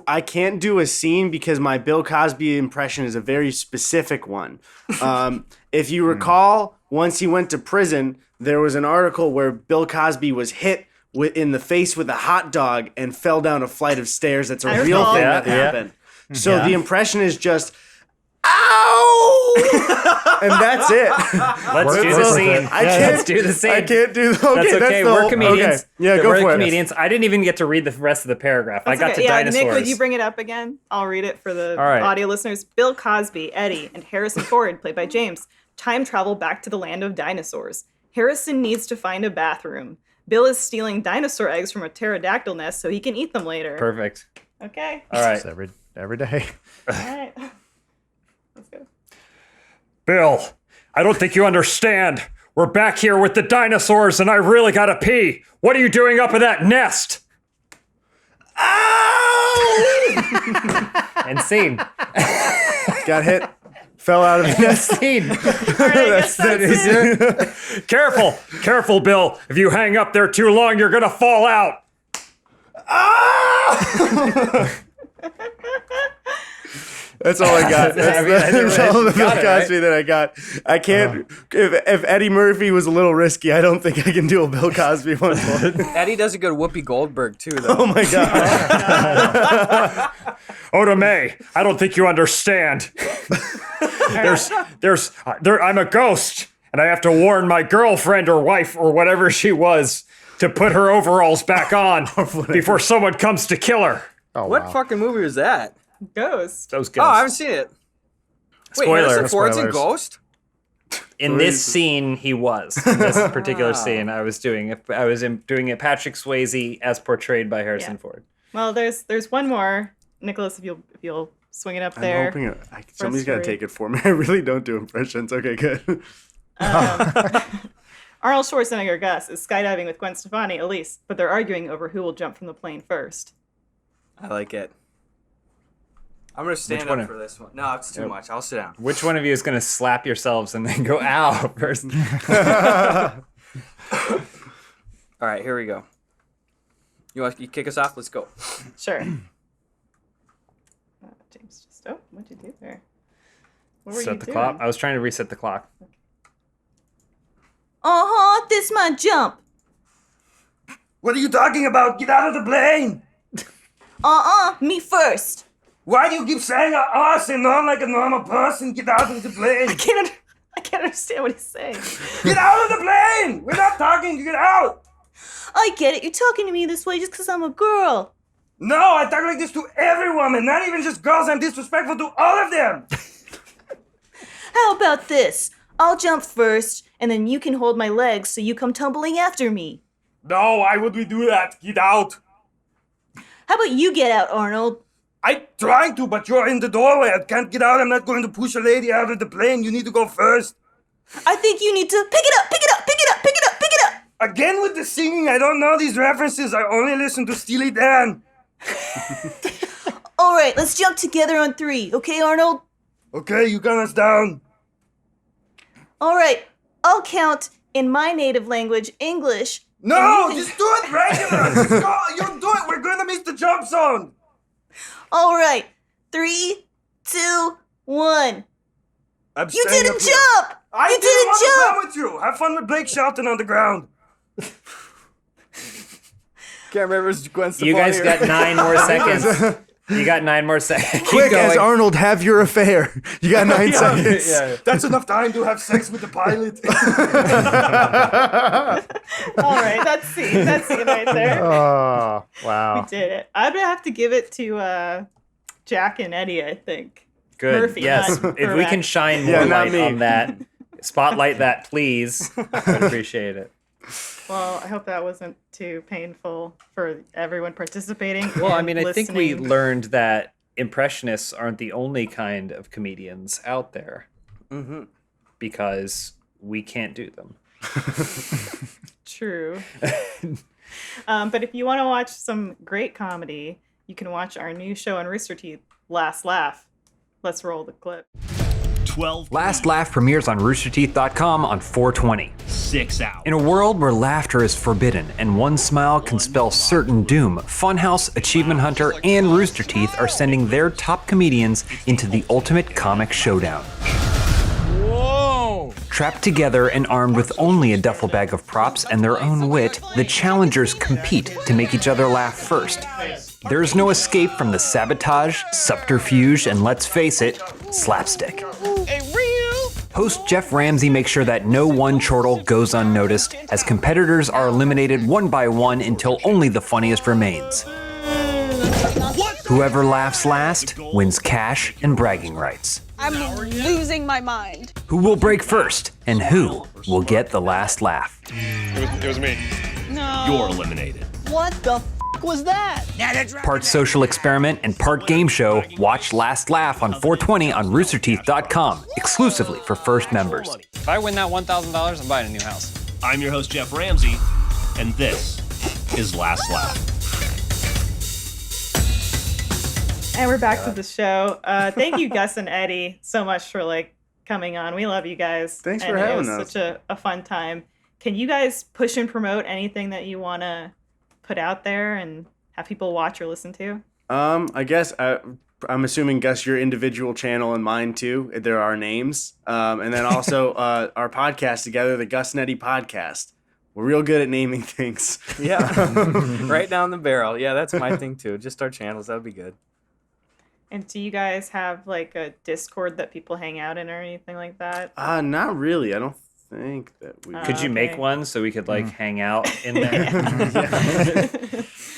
I can't do a scene because my Bill Cosby impression is a very specific one. If you recall, once he went to prison, there was an article where Bill Cosby was hit in the face with a hot dog and fell down a flight of stairs. That's a I real recall. thing Yeah, that yeah. happened. So Yeah. the impression is just, ow! And that's it. Let's do the scene. Let's do the scene. I can't do. Okay, That's okay. the We're whole- comedians. Okay. Yeah, go We're for it. comedians. I didn't even get to read the rest of the paragraph. I That's got okay. to Yeah, dinosaurs. Nick, would you bring it up again? I'll read it for the All right. audio listeners. Bill Cosby, Eddy, and Harrison Ford, played by James, time travel back to the land of dinosaurs. Harrison needs to find a bathroom. Bill is stealing dinosaur eggs from a pterodactyl nest so he can eat them later. Perfect. Okay. All right. It's every day. All right. Let's go. Bill, I don't think you understand. We're back here with the dinosaurs and I really gotta pee. What are you doing up in that nest? And scene. Got hit. Fell out of the nest. Scene. All right, I guess that's it. Careful, Bill. If you hang up there too long, you're gonna fall out. That's all I got. That's all the Bill got it, right? Cosby that I got. I can't. If Eddie Murphy was a little risky, I don't think I can do a Bill Cosby one. Eddie does a good Whoopi Goldberg too, though. Oh my god. Oda May, I don't think you understand. I'm a ghost, and I have to warn my girlfriend or wife or whatever she was to put her overalls back on before someone comes to kill her. Oh, What wow. fucking movie was that? Ghost. Those Oh, I haven't seen it. Wait, Spoiler. Harrison Ford's in Spoilers. Ghost? In this scene, he was. In this particular scene, I was doing it Patrick Swayze as portrayed by Harrison Yeah. Ford. Well, there's one more. Nicholas, if you'll swing it up I'm there. hoping somebody's got to story. take it for me. I really don't do impressions. Okay, good. Arnold Schwarzenegger, Gus, is skydiving with Gwen Stefani, Elise, but they're arguing over who will jump from the plane first. I like it. I'm gonna stand Which one? up for this one. No, it's too much. I'll sit down. Which one of you is going to slap yourselves and then go, ow, first? All right, here we go. You kick us off? Let's go. Sure. James, what'd you do there? What were you Set the doing? clock. I was trying to reset the clock. Uh-huh, this my jump. What are you talking about? Get out of the plane! Me first. Why do you keep saying us and not like a normal person? Get out of the plane! I can't understand what he's saying. Get out of the plane! We're not talking, get out! I get it, you're talking to me this way just because I'm a girl. No, I talk like this to every woman, not even just girls. I'm disrespectful to all of them! How about this? I'll jump first, and then you can hold my legs so you come tumbling after me. No, why would we do that? Get out! How about you get out, Arnold? I'm trying to, but you're in the doorway. I can't get out. I'm not going to push a lady out of the plane. You need to go first. I think you need to pick it up, pick it up, pick it up, pick it up, pick it up. Again with the singing. I don't know these references. I only listen to Steely Dan. All right, let's jump together on 3, okay, Arnold? Okay, you gun us down. All right, I'll count in my native language, English. No, just do it regular. Just go. You do it. We're going to miss the jump zone. All right, 3, 2, 1. I'm You staying didn't up here. jump! I You didn't didn't want to jump! come with you. Have fun with Blake Shelton on the ground. Can't remember Gwen Stefani. You guys got 9 more seconds. You got 9 more seconds. Keep Quick, going. as Arnold, have your affair. You got 9 seconds. That's enough time to have sex with the pilot. All right, that's scene right there. Oh, We wow. did it. I'm gonna have to give it to Jack and Eddie, I think. Good. Murphy, yes. not If we Burback. can shine more Yeah, not light me. on that, spotlight that, please. I'd appreciate it. Well, I hope that wasn't too painful for everyone participating. Well, I and mean, I think we listening. learned that impressionists aren't the only kind of comedians out there. Mm-hmm. Because we can't do them. True. But if you want to watch some great comedy, you can watch our new show on Rooster Teeth, Last Laugh. Let's roll the clip. 12. Last Laugh premieres on roosterteeth.com on 4/20. 6 hours. In a world where laughter is forbidden and one smile can spell certain doom, Funhaus, Achievement Hunter, and Rooster Teeth are sending their top comedians into the ultimate comic showdown. Whoa! Trapped together and armed with only a duffel bag of props and their own wit, the challengers compete to make each other laugh first. There's no escape from the sabotage, subterfuge, and let's face it, slapstick. Host Jeff Ramsey makes sure that no one chortle goes unnoticed, as competitors are eliminated one by one until only the funniest remains. Whoever laughs last wins cash and bragging rights. I'm losing my mind. Who will break first, and who will get the last laugh? It was me. No. You're eliminated. What the f was that? Part social experiment and part game show, watch Last Laugh on 4/20 on roosterteeth.com, exclusively for first members. If I win that $1,000, I'm buying a new house. I'm your host, Jeff Ramsey, and this is Last Laugh. And we're back to the show. Thank you, Gus and Eddie, so much for coming on. We love you guys. Thanks and for having it was us. such a fun time. Can you guys push and promote anything that you want to put out there and have people watch or listen to? I guess I'm assuming, Gus, your individual channel and mine too. There are names. And then also our podcast together, the Gus and Eddy podcast. We're real good at naming things. Yeah. Right down the barrel. Yeah, that's my thing too. Just our channels. That would be good. And do you guys have a Discord that people hang out in or anything like that? Not really. I don't think that we. Could you make Okay. one so we could hang out in there?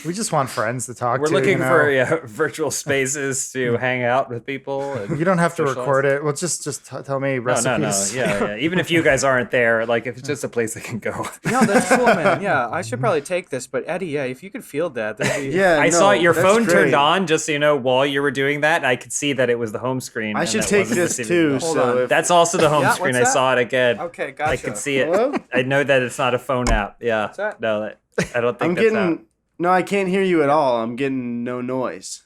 We just want friends to talk We're to. looking you know? for virtual spaces to hang out with people. And You don't have to socialize. record it. Well, just tell me recipes. No. Yeah. Even if you guys aren't there, if it's just a place I can go. No, that's cool, man. Yeah, I should probably take this, but Eddie, yeah, if you could field that, that'd be... Yeah, I saw your that's phone great. turned on, just so you know, while you were doing that. I could see that it was the home screen. I and should that take wasn't this the too. TV. Hold So on. if, That's also the home Yeah, screen. what's I saw it again. Okay, gotcha. I can see it. Hello? I know that it's not a phone app. Yeah. What's that? No, I don't think I'm that's getting. No, I can't hear you at all. I'm getting no noise.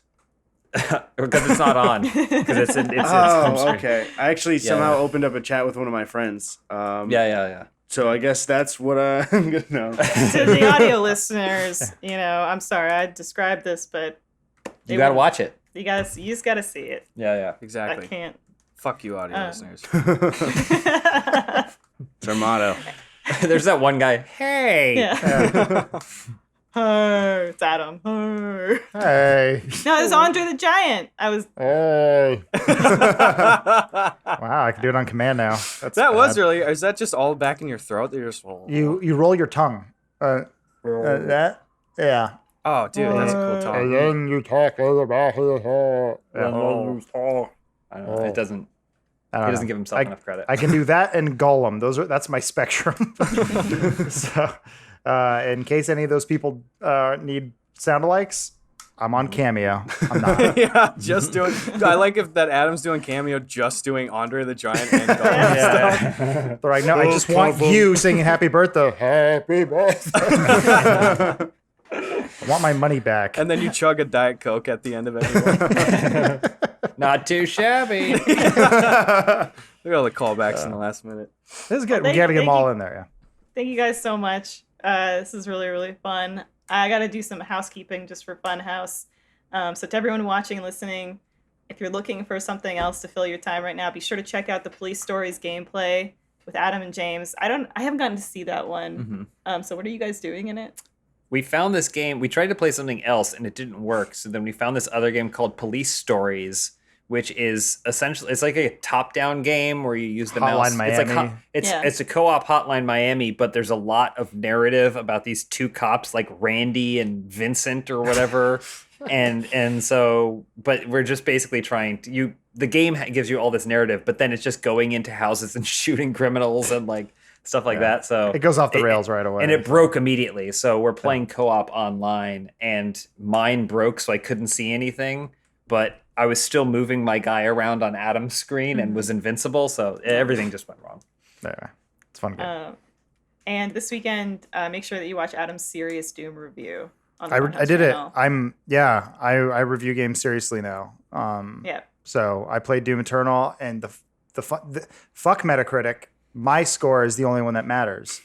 because it's not on. Because it's home screen. Oh, okay. I actually somehow yeah. opened up a chat with one of my friends. Yeah. So I guess that's what I'm gonna know. To the audio listeners, I'm sorry I described this, but You gotta watch it. you just gotta see it. Yeah. Exactly. I can't. Fuck you, audio listeners. It's our motto. There's that one guy. Hey. Yeah. Hey, it's Adam. Hey. Hey. No, it's Andre the Giant. I was. Hey. Wow, I can do it on command now. That was really. Is that just all back in your throat? That you're just. You roll your tongue. That. Yeah. Oh, dude, that's a cool tongue. And then you talk about his heart. And then you talk. I don't know. It doesn't. I He don't doesn't know. give himself enough credit. I can do that and Gollum. That's my spectrum. So, in case any of those people need sound alikes, I'm on Cameo. I'm not. Yeah, just doing. I like if that Adam's doing Cameo, just doing Andre the Giant and Gollum stuff. They're like, no, I just want you singing Happy Birthday. Happy Birthday. I want my money back. And then you chug a Diet Coke at the end of everyone. Not too shabby. Look at all the callbacks in the last minute. This is good. Well, We got to get them thank all you. in there. Yeah. Thank you guys so much. This is really, really fun. I got to do some housekeeping just for Funhaus. So to everyone watching and listening, if you're looking for something else to fill your time right now, be sure to check out the Police Stories gameplay with Adam and James. I haven't gotten to see that one. So what are you guys doing in it? We found this game. We tried to play something else and it didn't work. So then we found this other game called Police Stories, which is essentially, it's like a top-down game where you use the Hotline mouse. Miami. It's a co-op Hotline Miami, but there's a lot of narrative about these two cops like Randy and Vincent or whatever. and so, but we're just basically trying to, the game gives you all this narrative, but then it's just going into houses and shooting criminals and like stuff like that. So it goes off the rails right away. And it broke immediately. So we're playing co-op online and mine broke, so I couldn't see anything, but I was still moving my guy around on Adam's screen and was invincible. So everything just went wrong. Yeah, it's fun game. And this weekend, make sure that you watch Adam's Serious Doom review. On the I Funhaus did channel. it. I review games seriously now. Yeah. So I played Doom Eternal, and the fuck Metacritic. My score is the only one that matters.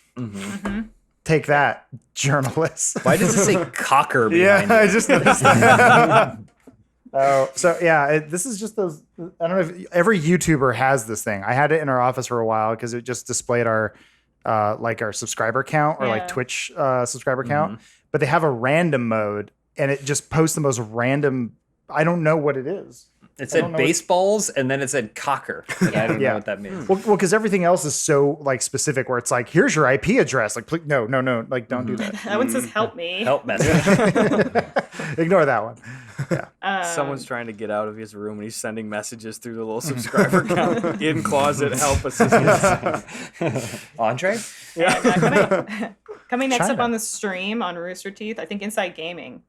Take that, journalists. Why does it say cocker behind Yeah, I you? just noticed that. So yeah, this is just those. I don't know if every YouTuber has this thing. I had it in our office for a while because it just displayed our like our subscriber count or like Twitch subscriber count. But they have a random mode, and it just posts the most random. I don't know what it is. It said baseballs, and then it said cocker. And I don't know what that means. Well, because everything else is so like specific, where it's like, here's your IP address. Like, please, no, like, don't do that. That one says help me. Help message. Ignore that one. Yeah. Someone's trying to get out of his room and he's sending messages through the little subscriber count. In closet, help assistance. Andre? Yeah. Coming next up China. on the stream on Rooster Teeth, I think Inside Gaming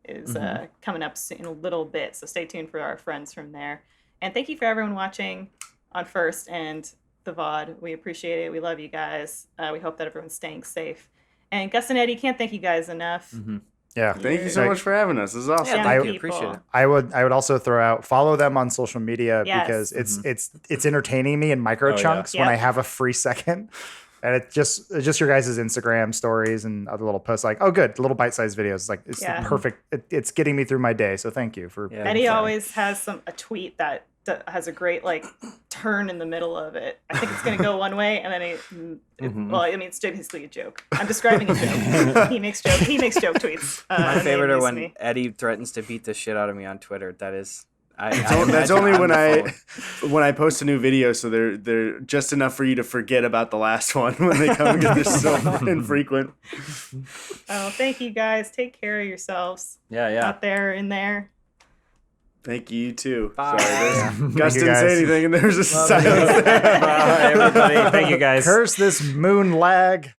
is coming up in a little bit. So stay tuned for our friends from there. And thank you for everyone watching on First and the VOD. We appreciate it. We love you guys. We hope that everyone's staying safe. And Gus and Eddie, can't thank you guys enough. Yeah. Thank you so much for having us. This is awesome. Yeah, I appreciate it. I would also throw out, follow them on social media Yes. because it's entertaining me in micro chunks when Yep. I have a free second. And it's just your guys' Instagram stories and other little posts like, oh, good, little bite-sized videos. Like, it's the perfect. It's getting me through my day. So thank you for. Eddie always has a tweet that has a great like turn in the middle of it. I think it's going to go one way, and then well, I mean, it's basically a joke. I'm describing a joke. He makes joke tweets. My favorite are when me. Eddie threatens to beat the shit out of me on Twitter. That is. That's only when I post a new video, so they're just enough for you to forget about the last one when they come because they're so infrequent. Oh, thank you guys. Take care of yourselves. Yeah. Out there, in there. Thank you too. Bye. Sorry, Gus didn't guys. say anything, and there was just silence there. Bye, everybody. Thank you, guys. Curse this moon lag.